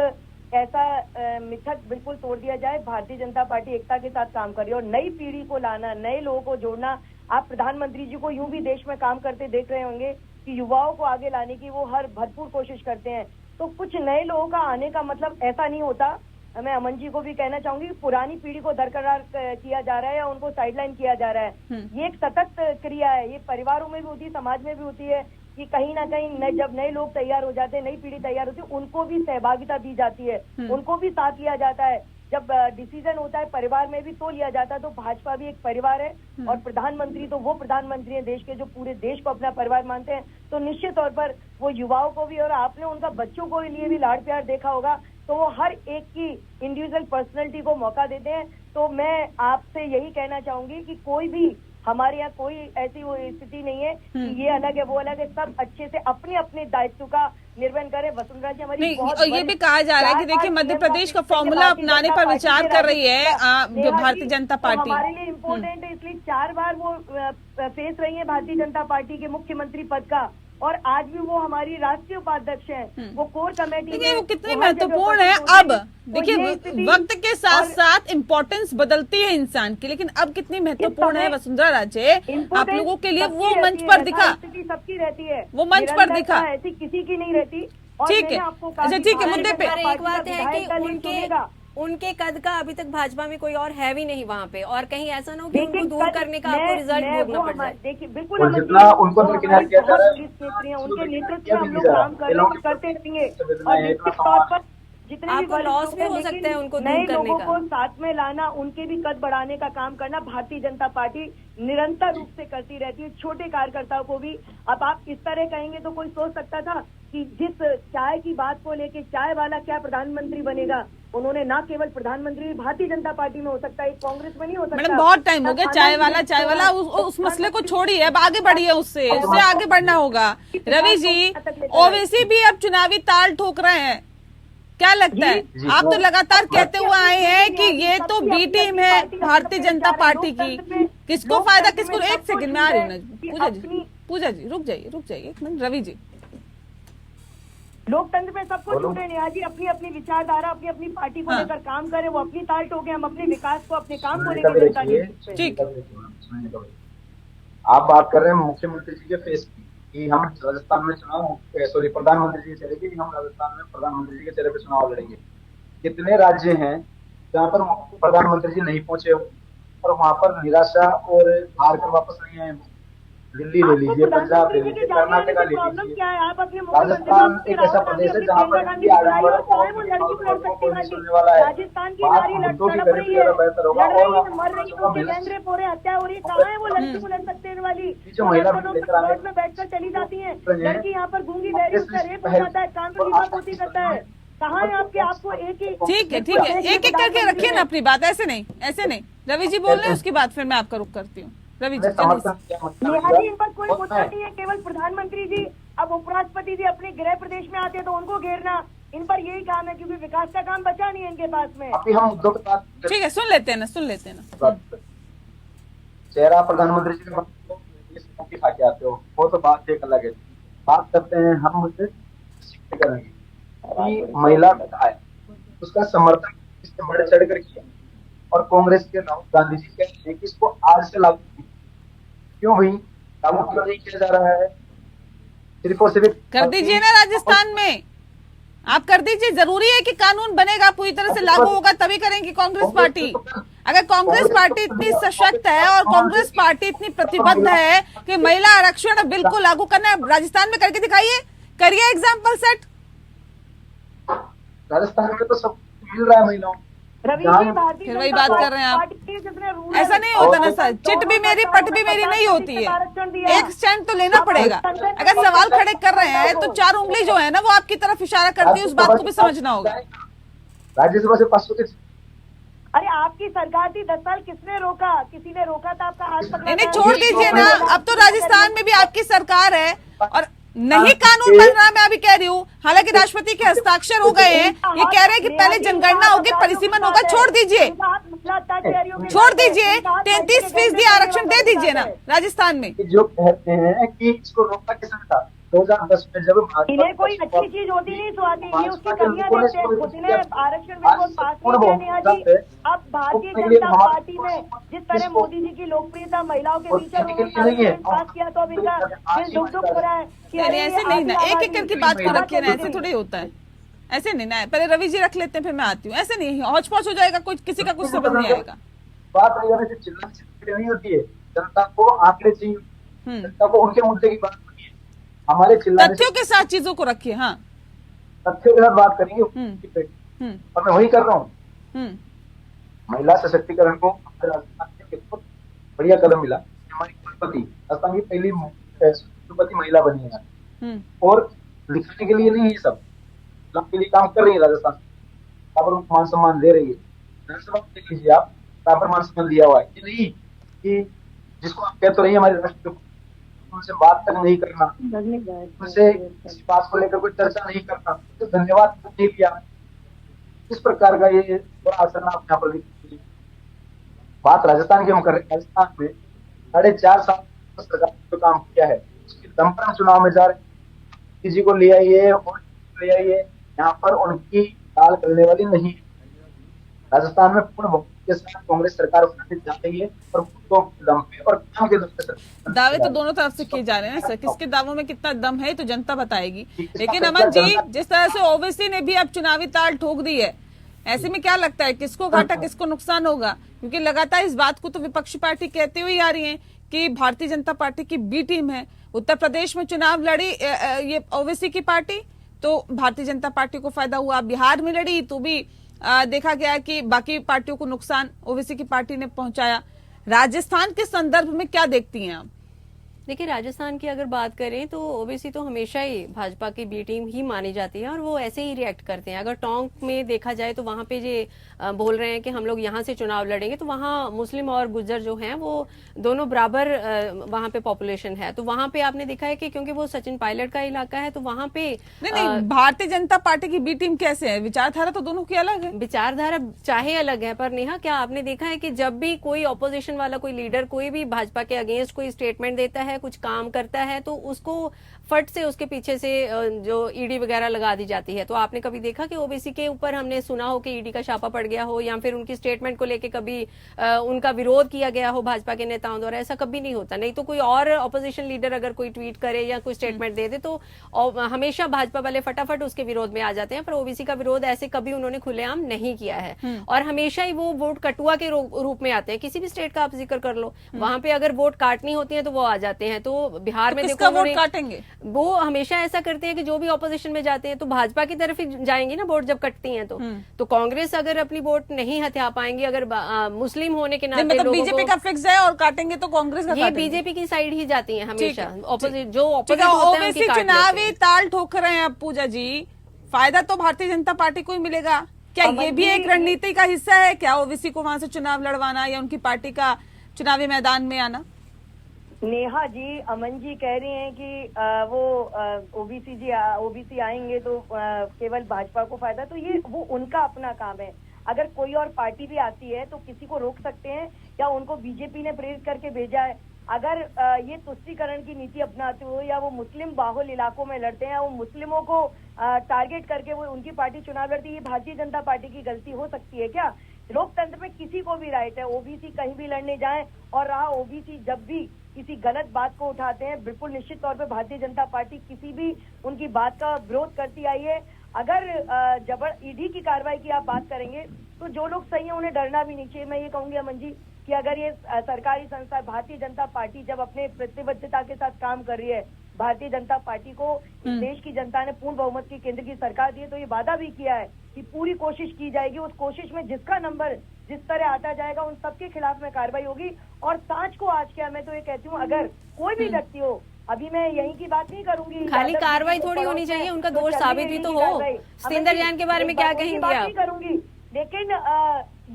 ऐसा मिथक बिल्कुल तोड़ दिया जाए। भारतीय जनता पार्टी एकता के साथ काम कर रही है, और नई पीढ़ी को लाना, नए लोगों को जोड़ना। आप प्रधानमंत्री जी को यूं भी देश में काम करते देख रहे होंगे कि युवाओं को आगे लाने की वो हर भरपूर कोशिश करते हैं। तो कुछ नए लोगों का आने का मतलब ऐसा नहीं होता मैं अमन जी को भी कहना चाहूंगी, पुरानी पीढ़ी को दरकरार किया जा रहा है या उनको साइडलाइन किया जा रहा है। ये एक सतत क्रिया है, ये परिवारों में भी होती है, समाज में भी होती है कि कहीं ना कहीं जब नए लोग तैयार हो जाते हैं, नई पीढ़ी तैयार होती है, उनको भी सहभागिता दी जाती है, उनको भी साथ लिया जाता है। जब डिसीजन होता है परिवार में भी तो लिया जाता है। तो भाजपा भी एक परिवार है और प्रधानमंत्री तो वो प्रधानमंत्री हैं देश के जो पूरे देश को अपना परिवार मानते हैं। तो निश्चित तौर पर वो युवाओं को भी, और आपने उनका बच्चों को लिए भी लाड़ प्यार देखा होगा, तो वो हर एक की इंडिविजुअल पर्सनैलिटी को मौका देते हैं। तो मैं आपसे यही कहना चाहूंगी कि कोई भी हमारे यहाँ कोई ऐसी वो स्थिति नहीं है कि ये अलग है वो अलग है, सब अच्छे से अपने अपने दायित्व का निर्वहन करें। वसुंधरा जी हमारी नहीं, बहुत और ये भी कहा जा रहा है कि देखिए मध्य प्रदेश का फॉर्मूला अपनाने पर विचार कर रही है भारतीय जनता पार्टी। हमारे लिए इम्पोर्टेंट है, इसलिए 4 बार वो फेस रही है भारतीय जनता पार्टी के मुख्यमंत्री पद का, और आज भी वो हमारी राष्ट्रीय उपाध्यक्ष हैं। वो कोर कमेटी देखिए वो कितनी महत्वपूर्ण है। अब देखिए वक्त के साथ साथ इम्पोर्टेंस बदलती है इंसान की, लेकिन अब कितनी महत्वपूर्ण है वसुंधरा राजे आप लोगों के लिए। वो मंच पर दिखा, सबकी रहती है, वो मंच पर दिखा, ऐसी किसी की नहीं रहती। ठीक है, अच्छा ठीक है, मुद्दे पे एक बात है कि उनके कद का अभी तक भाजपा में कोई और है भी नहीं वहाँ पे, और कहीं ऐसा ना हो कि उनको दूर करने का आपको रिजल्ट भोगना पड़ जाए। देखिए बिल्कुल जितना उनको दरकिनार किया जा रहा है, उनके नेतृत्व में हम लोग काम कर रहे हैं, करते रहेंगे। और निश्चित तौर पर जितने भी लॉस भी हो सकता है उनको नए दूर करने लोगों का, को साथ में लाना, उनके भी कद बढ़ाने का काम करना भारतीय जनता पार्टी निरंतर रूप से करती रहती है। छोटे कार्यकर्ताओं को भी, अब आप इस तरह कहेंगे तो कोई सोच सकता था कि जिस चाय की बात को लेके चाय वाला क्या प्रधानमंत्री बनेगा। उन्होंने ना केवल प्रधानमंत्री भारतीय जनता पार्टी में हो सकता है, कांग्रेस में नहीं हो सकता। मैडम बहुत टाइम हो गया चाय वाला उस मसले को छोड़िए, अब आगे बढ़िए, उससे आगे बढ़ना होगा। रवि जी, ओवैसी भी अब चुनावी ताल ठोक रहे हैं, क्या लगता है? आप तो लगातार कहते हुए आए हैं कि ये तो बी टीम है भारतीय जनता पार्टी की, किसको फायदा किसको। एक सेकंड में आ रही हूँ ना पूजा जी रुक जाइए एक मिनट। रवि जी, लोकतंत्र में सबको छूटे नेहा जी, अपनी अपनी विचारधारा, अपनी अपनी पार्टी को लेकर काम करे, वो अपनी ताल ठोके, हम अपने विकास को, अपने काम को लेकर जनता के। ठीक, आप बात कर रहे हैं मुख्यमंत्री जी के फेस की कि हम राजस्थान में प्रधानमंत्री जी के चेहरे की, हम राजस्थान में प्रधानमंत्री जी के चेहरे पे चुनाव लड़ेंगे। कितने राज्य हैं जहाँ पर प्रधानमंत्री जी नहीं पहुंचे और वहां पर निराशा और हार कर वापस नहीं आए। दिल्ली ले लीजिए, पंजाब ले लीजिए, कर्नाटका ले लीजिए, राजस्थान एक ऐसा प्रदेश है जहाँ पर सुनने वाला है। राजस्थान की नारी लड़ रही है, मर रही है, गैंगरेप हो रहे, हत्या हो रही है, कहाँ है वो लड़की को लड़ सकते वाली जो महिला में बैठकर चली जाती है। लड़की यहाँ पर गूंगी बहरी, उसका रेप हो जाता है, कान पर लीपापोती करता है। कहाँ है आपके, आपको एक ही ठीक है एक एक करके रखिए ना अपनी बात, ऐसे नहीं। रवि जी बोल रहे हैं, उसके बाद फिर मैं आपका रुख करती हूँ। रवि जी, नेहा जी, इन पर कोई मुद्दा नहीं है, केवल प्रधानमंत्री जी, अब उपराष्ट्रपति जी अपने गृह प्रदेश में आते हैं तो उनको घेरना, इन पर यही काम है, क्योंकि विकास का काम बचा नहीं है इनके पास में। अभी हम मुद्दों के बात ठीक है, सुन लेते हैं ना। चेहरा प्रधानमंत्री जी का खा के आते हो, वो तो बात एक अलग है। बात करते हैं हम मुझे शिक्षित करेंगे कि महिला है, उसका समर्थन इससे बढ़ चढ़ कर किया, और कांग्रेस के राहुल गांधी जी कहते हैं कि इसको आज से लागू क्यों भाई लागू क्यों नहीं किया जा रहा है? सिर्फ और सिर्फ कर दीजिए ना, राजस्थान में आप कर दीजिए। जरूरी है कि कानून बनेगा, पूरी तरह से लागू होगा तभी करेंगी कांग्रेस पार्टी। अगर कांग्रेस पार्टी इतनी सशक्त है और कांग्रेस पार्टी इतनी प्रतिबद्ध है कि महिला आरक्षण बिल को लागू करना है, राजस्थान में करके दिखाइए, करिए एग्जाम्पल सेट। राजस्थान में तो सब मिल रहा है महिलाओं। फिर वही बात कर रहे हैं आप। ऐसा नहीं होता ना सर, चिट भी मेरी पट भी मेरी नहीं होती है, एक स्टैंड तो लेना पड़ेगा। अगर सवाल खड़े कर रहे हैं तो 4 उंगली जो है ना वो आपकी तरफ इशारा करती है, उस बात को भी समझना होगा। राज्यसभा से 500 अरे आपकी सरकार थी 10 साल, किसने रोका? किसी ने रोका था आपका हाथ पकड़ा? नहीं छोड़ दीजिए ना, अब तो राजस्थान में भी आपकी सरकार है और नहीं कानून बन रहा। मैं अभी कह रही हूँ, हालांकि राष्ट्रपति के हस्ताक्षर हो गए हैं, ये कह रहे हैं कि पहले जनगणना होगी, परिसीमन होगा। छोड़ दीजिए 33% आरक्षण दे दीजिए ना राजस्थान में। जो कहते हैं कि इसको रोका किसने था 2010 में, जब इन्हें कोई अच्छी चीज होती नहीं स्वाति, ये उसकी कमियां देखते हैं। खुद ने आरक्षण बिल पास किया नेहा जी। अब भारतीय जनता पार्टी में जिस तरह मोदी जी की लोकप्रियता महिलाओं के बीच पास किया, तो अब इनका दिल दुख हो रहा है कि ऐसे नहीं ना, एक एक करके बात को रखिए ना, ऐसे थोड़ी होता है। ऐसे नहीं ना, पहले रवि जी रख लेते हैं फिर मैं आती हूँ। ऐसे नहीं, हौच पौच हो जाएगा, कुछ किसी का कुछ समझ नहीं आएगा। बात चिल्लाने नहीं होती है, जनता को आंकड़े चाहिए, जनता को उनके मुद्दे की बात होती है। हमारे चिल्लाने तथ्यों के साथ चीजों को रखिए। हाँ, तथ्यों के साथ बात करेंगे और मैं वही कर रहा हूँ। महिला सशक्तिकरण को राजस्थान में बहुत बढ़िया कदम मिला। हमारी कुलपति राजस्थान की पहली कुलपति महिला बनी है, और लिखने के लिए नहीं, ये सब के लिए काम कर रही है राजस्थान, बराबर मान सम्मान दे रही है। विधानसभा में देख लीजिए आप, बराबर मान सम्मान दिया हुआ है। ये नहीं कि जिसको आप कह तो रही है हमारे राष्ट्र, उनसे बात तक नहीं करना, उनसे किसी बात को लेकर कोई चर्चा नहीं करना, तो धन्यवाद नहीं दिया। इस प्रकार का ये बड़ा असर आप यहाँ पर देखिए। बात राजस्थान की हम कर रहे हैं, राजस्थान में 4.5 साल सरकार ने जो काम किया है, उसके दम पर हम चुनाव में जा रहे हैं। किसी को ले आइए और ले आइए, यहाँ पर उनकी दाल करने वाली नहीं है। राजस्थान में पूर्ण बहुमत के साथ कांग्रेस सरकार बनाने जा रही है, और दम पे और काम के दम पे। दावे तो दोनों तरफ से किए जा रहे हैं सर, किसके दावों में कितना दम है तो जनता बताएगी। लेकिन अमन जी, जिस तरह से ओवैसी ने भी अब चुनावी ताल ठोक दी है, ऐसे में क्या लगता है किसको घाटा किसको नुकसान होगा? क्योंकि लगातार इस बात को तो विपक्षी पार्टी कहते हुए आ रही है कि भारतीय जनता पार्टी की बी टीम है। उत्तर प्रदेश में चुनाव लड़ी ये ओवैसी की पार्टी, तो भारतीय जनता पार्टी को फायदा हुआ। बिहार में लड़ी तो भी देखा गया कि बाकी पार्टियों को नुकसान ओवैसी की पार्टी ने पहुंचाया। राजस्थान के संदर्भ में क्या देखती हैं आप? देखिए, राजस्थान की अगर बात करें तो ओबीसी तो हमेशा ही भाजपा की बी टीम ही मानी जाती है, और वो ऐसे ही रिएक्ट करते हैं। अगर टोंक में देखा जाए तो वहां पे ये बोल रहे हैं कि हम लोग यहाँ से चुनाव लड़ेंगे, तो वहाँ मुस्लिम और गुज्जर जो हैं वो दोनों बराबर वहां पे पॉपुलेशन है। तो वहां पे आपने देखा है कि क्योंकि वो सचिन पायलट का इलाका है, तो वहां पे नहीं, भारतीय जनता पार्टी की बी टीम कैसे है? विचारधारा तो दोनों की अलग है। विचारधारा चाहे अलग है, पर नेहा, क्या आपने देखा है कि जब भी कोई ऑपोजिशन वाला कोई लीडर कोई भी भाजपा के अगेंस्ट कोई स्टेटमेंट देता है, कुछ काम करता है, तो उसको फट से उसके पीछे से जो ईडी वगैरह लगा दी जाती है। तो आपने कभी देखा कि ओबीसी के ऊपर हमने सुना हो कि ईडी का छापा पड़ गया हो, या फिर उनकी स्टेटमेंट को लेके कभी उनका विरोध किया गया हो भाजपा के नेताओं द्वारा? ऐसा कभी नहीं होता। नहीं तो कोई और ऑपोजिशन लीडर अगर कोई ट्वीट करे या कोई स्टेटमेंट दे दे तो हमेशा भाजपा वाले फटाफट उसके विरोध में आ जाते हैं। पर ओबीसी का विरोध ऐसे कभी उन्होंने खुलेआम नहीं किया है, और हमेशा ही वो वोट कटुआ के रूप में आते हैं। किसी भी स्टेट का आप जिक्र कर लो, वहां पे अगर वोट काटनी होती है तो वो आ जाते हैं। तो बिहार में देखो वोट काटेंगे, वो हमेशा ऐसा करते हैं कि जो भी ऑपोजिशन में जाते हैं तो भाजपा की तरफ ही जाएंगे ना वोट जब कटती हैं। तो कांग्रेस अगर अपनी वोट नहीं हथिया पाएंगी, अगर मुस्लिम होने के नाते मतलब बीजेपी का फिक्स है और काटेंगे तो कांग्रेस का ये बीजेपी की साइड ही जाती है हमेशा। जो ऑपोजिट होता है उनकी चुनावी ताल ठोक रहे हैं अब पूजा जी, फायदा तो भारतीय जनता पार्टी को ही मिलेगा। क्या ये भी एक रणनीति का हिस्सा है क्या, ओबीसी को वहां से चुनाव लड़वाना या उनकी पार्टी का चुनावी मैदान में आना? नेहा जी, अमन जी कह रही हैं कि वो ओबीसी आएंगे तो केवल भाजपा को फायदा, तो ये वो उनका अपना काम है। अगर कोई और पार्टी भी आती है तो किसी को रोक सकते हैं, या उनको बीजेपी ने प्रेरित करके भेजा है? अगर ये तुष्टीकरण की नीति अपनाते हो, या वो मुस्लिम बाहुल इलाकों में लड़ते हैं, या वो मुस्लिमों को टारगेट करके वो उनकी पार्टी चुनाव लड़ती है, ये भारतीय जनता पार्टी की गलती हो सकती है क्या? लोकतंत्र में किसी को भी राइट है, ओबीसी कहीं भी लड़ने जाए, और रहा ओबीसी जब भी किसी गलत बात को उठाते हैं, बिल्कुल निश्चित तौर पे भारतीय जनता पार्टी किसी भी उनकी बात का विरोध करती आई है। अगर ईडी की कार्रवाई की आप बात करेंगे तो जो लोग सही है उन्हें डरना भी नहीं चाहिए। मैं ये कहूंगी अमन जी कि अगर ये सरकारी संस्था भारतीय जनता पार्टी जब अपने प्रतिबद्धता के साथ काम कर रही है, भारतीय जनता पार्टी को इस देश की जनता ने पूर्ण बहुमत की केंद्र की सरकार दी है, तो ये वादा भी किया है कि पूरी कोशिश की जाएगी। उस कोशिश में जिसका नंबर जिस तरह आता जाएगा उन सबके खिलाफ में कार्रवाई होगी। और सांच को आज क्या, मैं तो ये कहती हूँ, अगर कोई भी व्यक्ति हो, अभी मैं यहीं की बात नहीं करूंगी, खाली कार्रवाई थोड़ी होनी चाहिए, उनका दोष साबित भी तो हो। सतिंदर जैन के बारे में क्या कहेंगे आप? नहीं करूंगी, लेकिन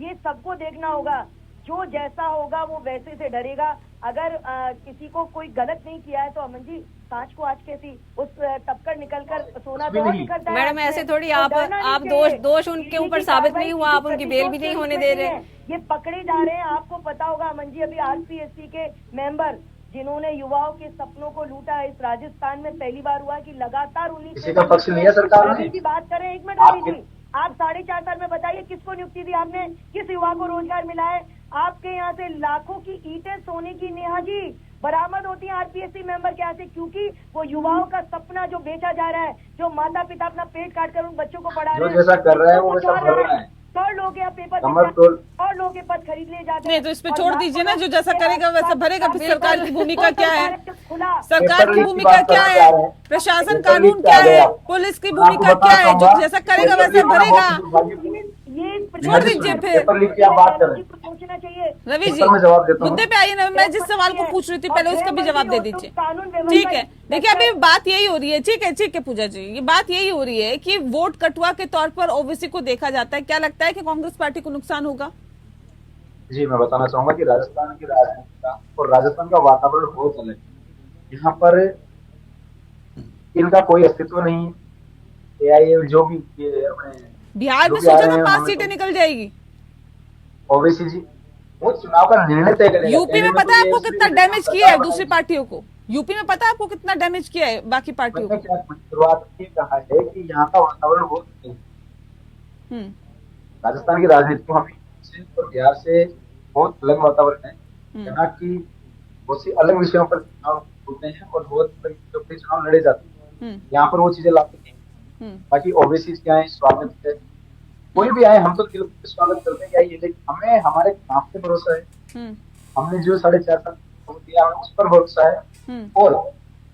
ये सबको देखना होगा, जो जैसा होगा वो वैसे से डरेगा। अगर किसी को कोई गलत नहीं किया है तो अमन जी, सांच को आज कैसी उस टपकर निकलकर सोना तो निकलता है। मैडम ऐसे थोड़ी आप दोष उनके ऊपर साबित नहीं हुआ, आप उनकी बेल भी नहीं होने दे रहे। ये पकड़े जा रहे हैं। आपको पता होगा अमन जी, अभी आरपीएससी के मेंबर जिन्होंने युवाओं के सपनों को लूटा है, इस राजस्थान में पहली बार हुआ कि लगातार 19 का पक्ष लिया सरकार ने। बात करें, एक मिनट रवि जी, आप 4.5 साल में बताइए किसको नियुक्ति दी आपने, किस युवा को रोजगार मिला है? आपके यहाँ से लाखों की ईंटें सोने की, नेहा जी बरामद होती है आरपीएससी मेंबर के यहाँ से, क्योंकि वो युवाओं का सपना जो बेचा जा रहा है, जो माता पिता अपना पेट काट कर उन बच्चों को पढ़ा रहे हैं, जो जैसा कर रहा है वो वैसा भर रहा है। और लोग यहाँ पेपर और लोग के पद खरीद ले जाते हैं। नहीं तो इस पे छोड़ दीजिए ना, जो जैसा करेगा वैसा भरेगा। फिर सरकार की भूमिका क्या है? सरकार की भूमिका क्या है? प्रशासन कानून क्या है? पुलिस की भूमिका क्या है? जो जैसा करेगा वैसा भरेगा। ये छोड़ दीजिए फिर। पेपर लीक की आप बात कर रहे हैं, सोचना चाहिए। रवि जी मैं जवाब देता हूँ। मुद्दे पे आइए ना, मैं जिस सवाल को पूछ रही थी पहले उसका भी जवाब दे दीजिए। ठीक है, देखिए अभी बात यही हो रही है। ठीक है पूजा जी, ये बात यही हो रही है कि वोट कटुआ के तौर पर ओबीसी को देखा जाता है। क्या लगता है कि कांग्रेस पार्टी को नुकसान होगा? जी मैं बताना चाहूंगा कि राजस्थान की राजनीति का और राजस्थान का वातावरण बहुत अलग है। यहाँ पर इनका कोई अस्तित्व नहीं है। एआईए जो भी अपने बिहार में सोचा तो 5 सीटें निकल जाएगी। ओबीसी जी वो चुनाव का निर्णय तय करेगा। यूपी में पता है आपको कितना डैमेज किया है दूसरी पार्टियों को? यूपी में पता है आपको कितना डैमेज किया है बाकी पार्टियों को? शुरुआत में कहा है कि यहाँ का वातावरण बहुत राजस्थान की राजनीति को हमें और बिहार से बहुत अलग वातावरण है। यहाँ की बहुत सी अलग विषयों पर चुनाव होते हैं और बहुत चुनाव लड़े जाते हैं। यहाँ पर वो चीजें लाते हैं। बाकी ओबीसी क्या है, स्वागत है, कोई भी आए हम तो दिल से स्वागत करते हैं। ये लेकिन हमें हमारे काम पे भरोसा है। हमने जो 4.5 साल दिया हमें उस पर भरोसा है। और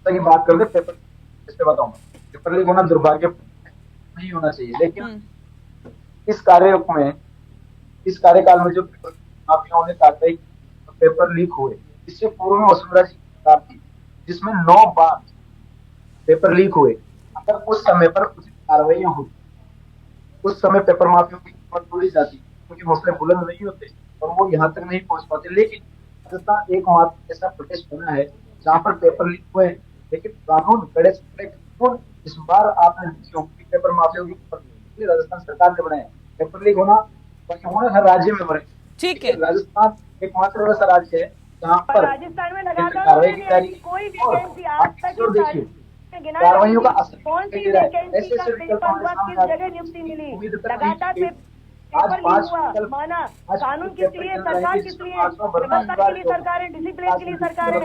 की बात करते पेपर, इससे बताऊंगा पेपर लीक होना दुर्भाग्य नहीं होना चाहिए, लेकिन इस कार्यकाल में जो पेपर माफियाओं ने कार्रवाई पेपर लीक हुए, इससे पूर्व में वसुंधरा जी सरकार थी जिसमें 9 बार पेपर लीक हुए। अगर उस समय पर उचित कार्रवाइयां होती, उस समय पेपर माफियों की कीमत तोड़ी जाती, क्योंकि हौसले बुलंद नहीं होते और वो यहाँ तक नहीं पहुंच पाते। लेकिन राजस्थान एकमात्र ऐसा प्रदेश बना है जहाँ पर पेपर लीक हुए, लेकिन कानून कड़े से कड़े कानून इस बार आपने पेपर माफियों की राजस्थान सरकार ने बनाए। पेपर लीक होना हर राज्य में बने। ठीक है, राजस्थान एकमात्र ऐसा राज्य है जहाँ पर राजस्थान में लगातार कार्रवाई की जा रही है। कोई वैकेंसी आज तक देखिए कार्रवाइयों का असर कौन सी ऐसे वैकेंसी का पेपर हुआ, किस जगह नियुक्ति मिली, लगातार पेपर लीक हुआ, माना कानून किस लिए, सरकार किस लिए, व्यवस्था के लिए सरकार है, डिसिप्लिन के लिए सरकार है।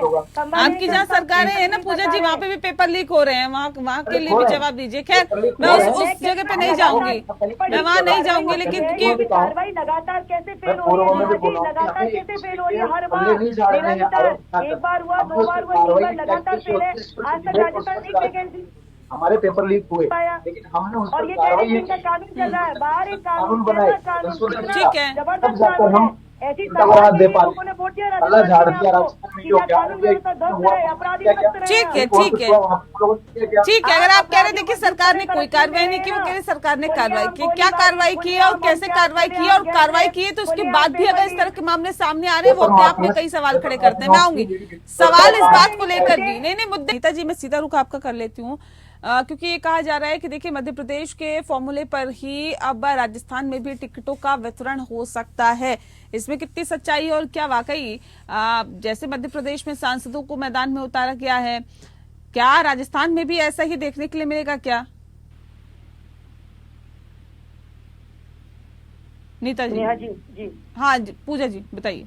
आपकी जहाँ सरकारें हैं ना पूजा जी, वहाँ पे भी पेपर लीक हो रहे हैं, वहाँ के लिए भी जवाब दीजिए। खैर मैं उस जगह पे नहीं जाऊंगी, मैं वहाँ नहीं जाऊंगी, लेकिन क्योंकि कार्रवाई लगातार कैसे फेल हो रही है, लगातार कैसे फेल हो रही है, हर बार निरंतर, एक बार हुआ, 2 बार हुआ, 3 बार लगातार फेल है। आज तक राजस्थान एक वैकेंसी हमारे पेपर लीक हुए, लेकिन हमने उस पर कार्रवाई का कानून चल रहा है, बाहर एक कानून बनाए। ठीक है, जबरदस्त कानून है। ऐसी सरकार दे पाते लोगों ने वोट दिया, अल्लाह झाड़ दिया राजस्थान में, कानून व्यवस्था ध्वस्त है, अपराधी ध्वस्त रहे। ठीक है, ठीक है, ठीक है। अगर आप कह रहे थे कि सरकार ने कोई कार्रवाई नहीं की, वो कह रहे सरकार ने कार्रवाई की, क्या कार्रवाई की है और कैसे कार्रवाई की है, और कार्रवाई की है तो उसके बाद भी अगर इस तरह के मामले सामने आ रहे हैं, वो अपने आप में कई सवाल खड़े करते हैं। मैं आऊंगी सवाल इस बात को लेकर भी। नहीं मुद्दे गीता जी, मैं सीधा रुख आपका कर लेती हूँ, क्योंकि ये कहा जा रहा है कि देखिए मध्य प्रदेश के फॉर्मूले पर ही अब राजस्थान में भी टिकटों का वितरण हो सकता है। इसमें कितनी सच्चाई और क्या वाकई जैसे मध्य प्रदेश में सांसदों को मैदान में उतारा गया है, क्या राजस्थान में भी ऐसा ही देखने के लिए मिलेगा क्या? नीता जी। नेहा जी। हाँ जी, पूजा जी बताइए।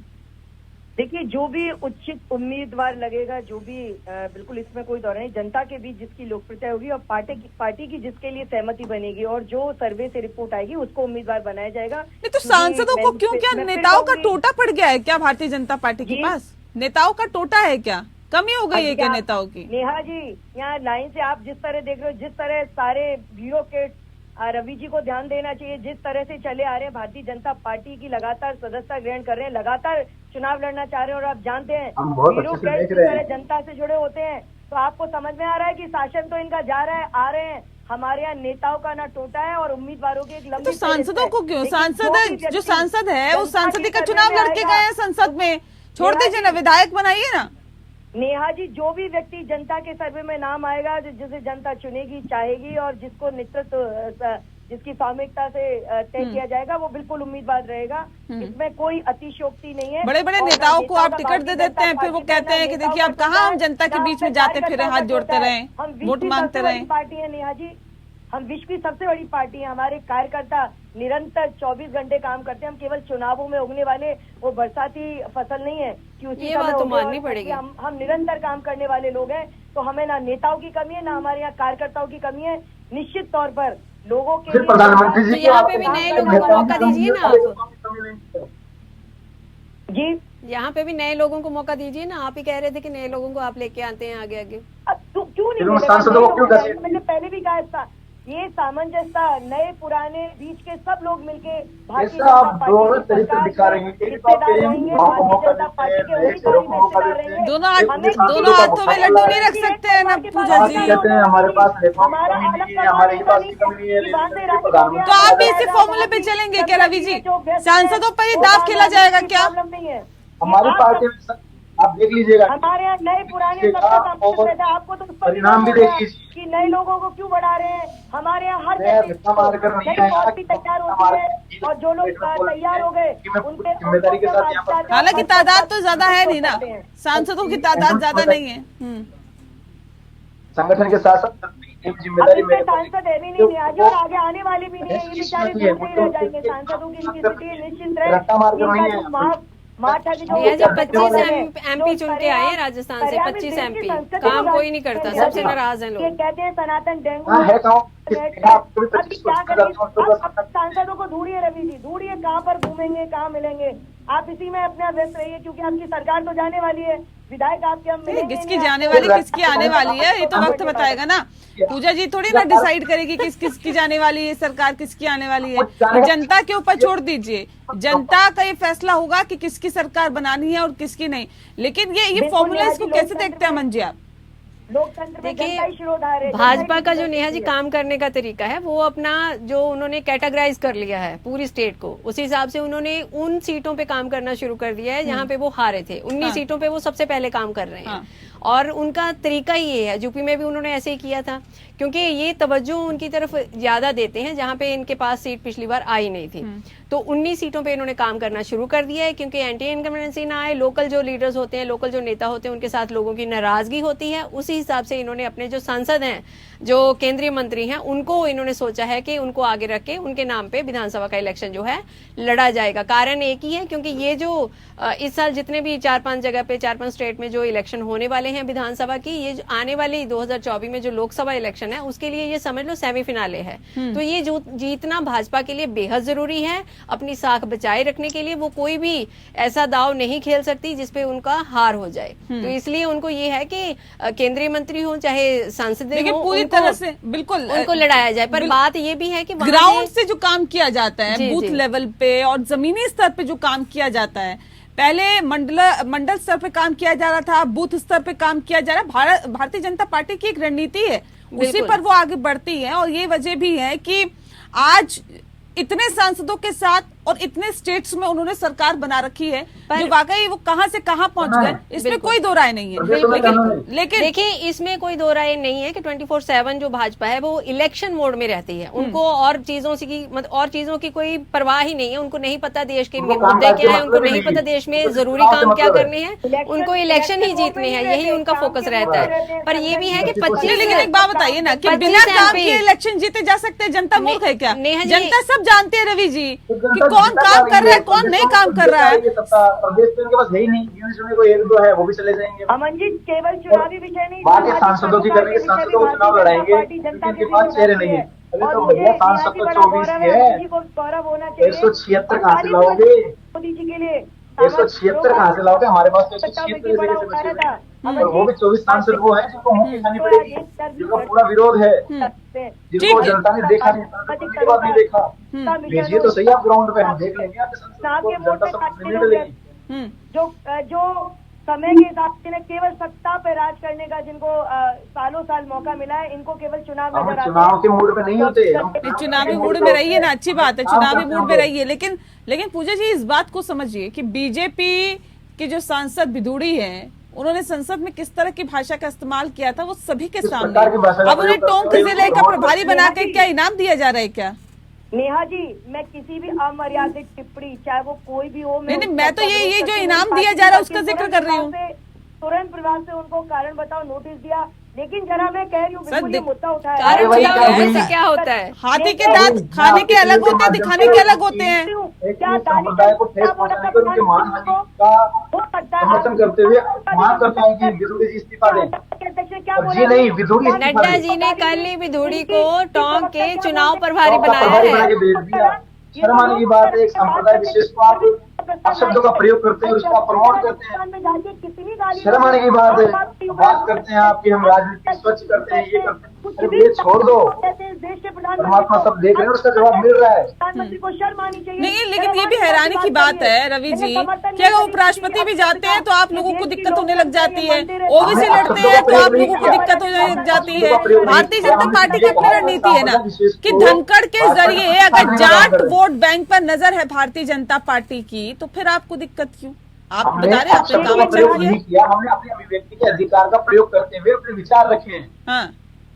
देखिए जो भी उचित उम्मीदवार लगेगा, जो भी बिल्कुल इसमें कोई दौर नहीं, जनता के बीच जिसकी लोकप्रियता होगी और पार्टी की जिसके लिए सहमति बनेगी और जो सर्वे से रिपोर्ट आएगी उसको उम्मीदवार बनाया जाएगा। नहीं तो सांसदों को क्यों, क्या नेताओं का टोटा पड़ गया है क्या भारतीय जनता पार्टी के पास? नेताओं का टोटा है क्या, कमी हो गई है क्या नेताओं की? नेहा जी यहाँ लाइन से आप जिस तरह देख रहे हो, जिस तरह सारे ब्यूरोक्रेट रवि जी को ध्यान देना चाहिए, जिस तरह से चले आ रहे हैं, भारतीय जनता पार्टी की लगातार सदस्यता ग्रहण कर रहे हैं, लगातार चुनाव लड़ना चाह रहे हैं, और आप जानते हैं ब्यूरोक्रेट जिस तरह जनता से जुड़े होते हैं, तो आपको समझ में आ रहा है कि शासन तो इनका जा रहा है, आ रहे हैं। हमारे यहाँ नेताओं का ना टोटा है और उम्मीदवारों की एक लंबी। तो सांसदों को क्यों, सांसद जो सांसद है उस सांसद का चुनाव लड़के गए हैं संसद में, छोड़ दीजिए ना, विधायक बनाइए ना। नेहा जी जो भी व्यक्ति जनता के सर्वे में नाम आएगा, जिसे जनता चुनेगी, चाहेगी और जिसको नेतृत्व, जिसकी सामूहिकता से तय किया जाएगा, वो बिल्कुल उम्मीदवार रहेगा। इसमें कोई अतिशयोक्ति नहीं है। बड़े बड़े नेताओं को आप टिकट दे देते हैं, फिर वो कहते हैं कि देखिए अब कहाँ हम जनता के बीच में जाते फिरे, हाथ जोड़ते रहे, वोट मांगते रहे। पार्टी है नेहा जी, हम विश्व की सबसे बड़ी पार्टी है। हमारे कार्यकर्ता निरंतर 24 घंटे काम करते हैं। हम केवल चुनावों में उगने वाले वो बरसाती फसल नहीं है कि उसी ये बात तो उगे माननी और पड़ेगी। हम निरंतर काम करने वाले लोग हैं। तो हमें ना नेताओं की कमी है, ना हमारे यहाँ कार्यकर्ताओं की कमी है। निश्चित तौर पर लोगों के फिर लिए प्रधानमंत्री जी तो यहाँ पे भी नए लोगों को मौका दीजिए ना आप। जी यहाँ पे भी नए लोगों को मौका दीजिए ना। आप ही कह रहे थे कि नए लोगों को आप लेके आते हैं आगे आगे। अब क्यों नहीं फिर मिलेगा? सांसदों को क्यों घसीट- मैंने पहले भी कहा था, ये सामंजस्य नए पुराने बीच के सब लोग मिलके भारतीय ऐसा आप जनता दोनों पार्टी की तरीके सरकार दिखा रहे हैं। के एक तो आप कह हिस्सेदार रहे हैं रहेंगे। युवाओं को भारतीय मौका जनता देते पार्टी हैं, के नए वही चेहरों को मौका हिस्सेदार देते हैं। रहेंगे। दोनों हमें दोनों हाथों में लड्डू नहीं रख सकते हैं ना पूजा आप जी। कहते हैं हमारे पास नेताओं की हमारा कमी अलग नहीं है, हमारे युवा की कमी नहीं है, लेकिन प्रधानमंत्री तो आप भी इसी फॉर्मूले पे चलेंगे क्या रवि जी? सांसदों पर ही दाव खेला जाएगा क्या? नहीं है हमारी पार्टी में आप देख लीजिएगा हमारे यहाँ नए पुराने देखिएगा सबका और सामने आपको तो उस पर परिणाम भी विश्वास होगा देखिए। कि नए लोगों को क्यों बढ़ा रहे हैं। हमारे यहाँ हर मैं व्यक्ति इतना मारकर नहीं नई आया पॉलिसी कि तैयार इतना होती है मारकर और जो लोग बोल रही तैयार है हो गए कि मैं उनके जिम्मेदारी के साथ यहाँ पर- हालांकि तादाद तो ज्यादा है नहीं ना, सांसदों की तादाद ज्यादा नहीं है। संगठन के साथ साथ एक जिम्मेदारी अब इसमें मेरे को सांसद है भी नहीं आज और आगे आने वाले भी नहीं है। ये बेचारे दूर ही रह जाएंगे। सांसदों की इनकी स्थिति निश्चित रहे। रट्टा मार कर नहीं है। इनका जो माठ है जो भैया जी 25 जो एमपी चुन के आए हैं राजस्थान से। पर्यावरण 25 देश की एमपी संसद काम को कोई नहीं करता, सबसे नाराज हैं ये लोग। कहते हैं सनातन डेंगू हाँ है कहाँ अब क्या करेंगे? अब सांसदों को ढूंढिए रवि जी, ढूंढिए कहाँ पर घूमेंगे, कहाँ मिलेंगे। आप इसी में अपना व्यस्त रहिए क्योंकि आपकी सरकार तो जाने वाली है। विधायक आपके हम मिलेंगे किसकी नहीं, जाने आपको वाली किसकी आने वाली है ये तो वक्त बताएगा ना। पूजा जी थोड़ी ना डिसाइड करेगी किस किसकी जाने वाली है सरकार, किसकी आने वाली है। जनता के ऊपर छोड़ दीजिए, जनता का ये फैसला होगा कि किसकी सरकार बनानी है और किसकी नहीं। लेकिन ये फॉर्मूला इसको कैसे देखते हैं अमन जी आप? लोकतंत्र में देखिए, जनता ही शिरोधार है। भाजपा का जो नेहा जी काम करने का तरीका है वो अपना जो उन्होंने कैटेगराइज कर लिया है पूरी स्टेट को, उस हिसाब से उन्होंने उन सीटों पे काम करना शुरू कर दिया है जहां पे वो हारे थे। 19 सीटों पे वो सबसे पहले काम कर रहे हैं और उनका तरीका ही ये है। यूपी में भी उन्होंने ऐसे ही किया था क्योंकि ये तवज्जो उनकी तरफ ज्यादा देते हैं जहां पे इनके पास सीट पिछली बार आई नहीं थी। तो 19 सीटों पे इन्होंने काम करना शुरू कर दिया है क्योंकि एंटी इनकम्बेंसी ना आए। लोकल जो लीडर्स होते हैं, लोकल जो नेता होते हैं, उनके साथ लोगों की नाराजगी होती है। उसी हिसाब से इन्होंने अपने जो सांसद हैं, जो केंद्रीय मंत्री हैं, उनको इन्होंने सोचा है कि उनको आगे रख के उनके नाम पे विधानसभा का इलेक्शन जो है लड़ा जाएगा। कारण एक ही है क्योंकि ये जो इस साल जितने भी 4-5 जगह पे 4-5 स्टेट में जो इलेक्शन होने वाले हैं विधानसभा की, ये आने वाली 2024 में जो लोकसभा इलेक्शन है उसके लिए ये समझ लो सेमीफिनाले है। तो ये जीतना भाजपा के लिए बेहद जरूरी है। अपनी साख बचाए रखने के लिए वो कोई भी ऐसा दाव नहीं खेल सकती जिसपे उनका हार हो जाए। तो इसलिए उनको ये है कि केंद्रीय मंत्री हो चाहे सांसद हो, पूरी तरह से बिल्कुल उनको लड़ाया जाए। पर बात ये भी है कि ग्राउंड से जो काम किया जाता है, जी, बूथ जी। लेवल पे और जमीनी स्तर पे जो काम किया जाता है, पहले मंडल स्तर पे काम किया जा रहा था, बूथ स्तर पे काम किया जा रहा है। भारतीय जनता पार्टी की एक रणनीति है, उसी पर वो आगे बढ़ती है। और ये वजह भी है कि आज इतने सांसदों के साथ और इतने स्टेट्स में उन्होंने सरकार बना रखी है जो वाकई वो कहां से कहां पहुंच गए, इसमें कोई दो राय नहीं है। लेकिन देखिए इसमें कोई दो राय नहीं है कि 24/7 जो भाजपा है वो इलेक्शन मोड में रहती है। उनको और चीजों की कोई परवाह ही नहीं है। उनको नहीं पता देश के मुद्दे क्या है, उनको नहीं पता देश में जरूरी काम क्या करने हैं, उनको इलेक्शन ही जीतने हैं, यही उनका फोकस रहता है। पर ये भी है कि 25 लेकिन एक बात बताइए ना कि बिना काम किए इलेक्शन जीते जा सकते हैं? जनता मूर्ख है क्या? जनता सब जानती है रवि जी कि कौन काम कर रहा है, कौन नहीं काम कर रहा है। प्रदेश में उनके पास है ही नहीं, यूनिट में कोई 1-2 है, वो भी चले जाएंगे। अमन जी केवल चुनावी विषय नहीं, बाकी सांसदों की करेंगे, सांसदों को चुनाव लड़ाएंगे, उनके पास चेहरे नहीं है। अरे तो भैया सांसद तो 24 की है, गौरव होना चाहिए। 176 कहाँ से लाओगे? मोदी जी के लिए 176 कहाँ से लाओगे? हमारे पास तो 176 जगह से बचे हुए हैं। और वो भी 24 सांसद वो है जिनको मुंह खानी पड़ेगी, जिनका पूरा विरोध है, जिनको जनता ने देखा नहीं, के बाद नहीं देखा। भेजिए तो सही आप ग्राउंड पे, हम देख लेंगे आपके संसद को, जनता सब निर्णय लेगी। जो समय के हिसाब से केवल सत्ता पे राज करने का जिनको सालों साल मौका मिला है, इनको केवल चुनाव हम नजर आता है। चुनाव के मूड में नहीं होते। चुनावी मूड में रहिए ना, अच्छी बात है, चुनावी मूड में रहिए। लेकिन पूजा जी इस बात को समझिए कि बीजेपी के जो सांसद भिदुड़ी हैं, उन्होंने संसद में किस तरह की भाषा का इस्तेमाल किया था वो सभी के सामने। अब उन्हें टोंक जिले का प्रभारी बना के क्या इनाम दिया जा रहा है क्या? नेहा जी, मैं किसी भी अमर्यादित टिप्पणी चाहे वो कोई भी हो, नहीं, मैं तो ये जो इनाम दिया जा रहा है उसका जिक्र कर रही हूँ। तुरंत प्रभाव से उनको कारण बताओ नोटिस दिया लेकिन जरा मैं कह रही हूँ बिल्कुल ये मुद्दा उठाया कारण वही बताओ, क्या ऐसे क्या होता है? हाथी के दांत खाने के अलग होते हैं, दिखाने के अलग होते हैं। एक समुदाय को ठेस पहुंचाने पर उनके मान हानि का समर्थन करते हुए मांग करता हूँ कि विधुड़ी जी इस्तीफा दें। और जी नहीं, विधुड़ी इस्तीफा नड्डा दें। जी ने कल ही विधुड़ी को टोंक के चुनाव प्रभारी बनाया प्रभारी बना है। के भेज दिया। शर्म आने की बात है, एक संप्रदाय विशेष को आप शब्दों का प्रयोग करते हैं, उसका प्रमोट करते हैं। शर्म आने की बात है, बात करते हैं आप कि हम राजनीति स्वच्छ करते हैं, ये करते हैं। अरे ये छोड़ दो, परमात्मा सब देख रहे हैं, उसका जवाब मिल रहा है। प्रधानमंत्री को शर्म आनी चाहिए। नहीं, लेकिन ये भी हैरानी की बात है रवि जी कि अगर उपराष्ट्रपति भी जाते हैं तो आप लोगों को दिक्कत होने लग जाती है, ओबीसी लड़ते हैं तो आप लोगों को दिक्कत होने लग जाती है। भारतीय जनता पार्टी की अपनी रणनीति है ना कि धनखड़ के जरिए अगर जाट वोट बैंक पर नजर है भारतीय जनता पार्टी की, तो फिर आपको दिक्कत क्यों? आप हमने बता रहे हैं, आपने शब्दों काम का अच्छा प्रयोग किया। नहीं किया, हमने अपने अभिव्यक्ति के अधिकार का प्रयोग करते हुए अपने विचार रखे हैं हाँ,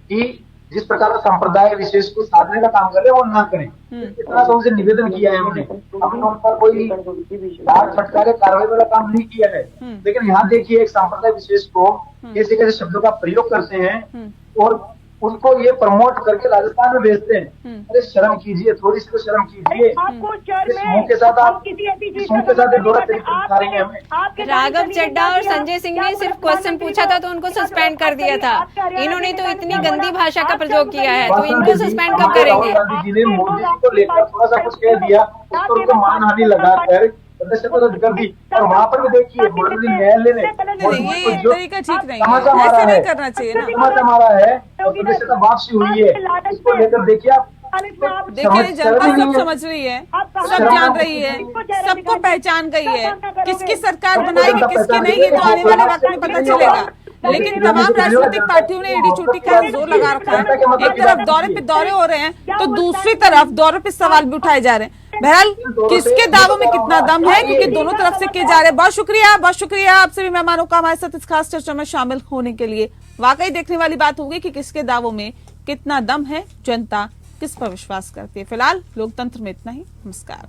कि जिस प्रकार का संप्रदाय विशेष को साधने का काम कर रहे हैं वो ना करें। इतना तो उनसे निवेदन किया है हमने। हमने उन पर कोई डांट फटकारे कार्रवाई वाला काम नहीं किया है। लेकिन यहाँ देखिए, एक संप्रदाय विशेष को कैसे कैसे शब्दों का प्रयोग करते हैं और उनको ये प्रमोट करके राजस्थान में भेजते हैं। अरे शर्म कीजिए, थोड़ी सी तो शर्म कीजिए। आपको शहर इस में मुंह के साथ हम आप किसी ऐसी इस चीज मुंह के साथ दौरा दिखा रही हैं हमें। राघव चड्ढा और संजय सिंह ने सिर्फ क्वेश्चन पूछा था तो उनको सस्पेंड कर दिया था। इन्होंने तो इतनी गंदी भाषा का प्रयोग किया है, तो इनको सस्पेंड कब करेंगे? राहुल गांधी जी ने मोदी जी को लेकर थोड़ा सा कुछ कह दिया, उस पर उनको मानहानि लगाकर सदस्यता रद्द कर दी। और वहाँ पर भी देखिए, माननीय न्यायालय ने नहीं, ये तरीका ठीक नहीं तमाचा है, मारा ऐसे नहीं है, करना चाहिए ना। तमाचा मारा है और सदस्यता वापसी हुई है। इसको लेकर देखिए आप, देखिए जनता सब समझ रही है, सब जान रही है, सबको पहचान गई है, किसकी सरकार बनाएगी किसकी नहीं, ये तो आने वाले वक्त में पता चलेगा। लेकिन तमाम राजनीतिक पार्टियों ने एडी चोटी का जोर लगा रखा है। एक तरफ दौरे पे दौरे हो रहे हैं तो दूसरी तरफ दौरे पे सवाल भी उठाए जा रहे हैं। बहरहाल किसके दावों में कितना दम है, क्योंकि दोनों तरफ से किए जा रहे हैं। बहुत शुक्रिया आप सभी मेहमानों का हमारे साथ इस खास चर्चा में शामिल होने के लिए। वाकई देखने वाली बात होगी कि किसके दावों में कितना दम है, जनता किस पर विश्वास करती है। फिलहाल लोकतंत्र में इतना ही। नमस्कार।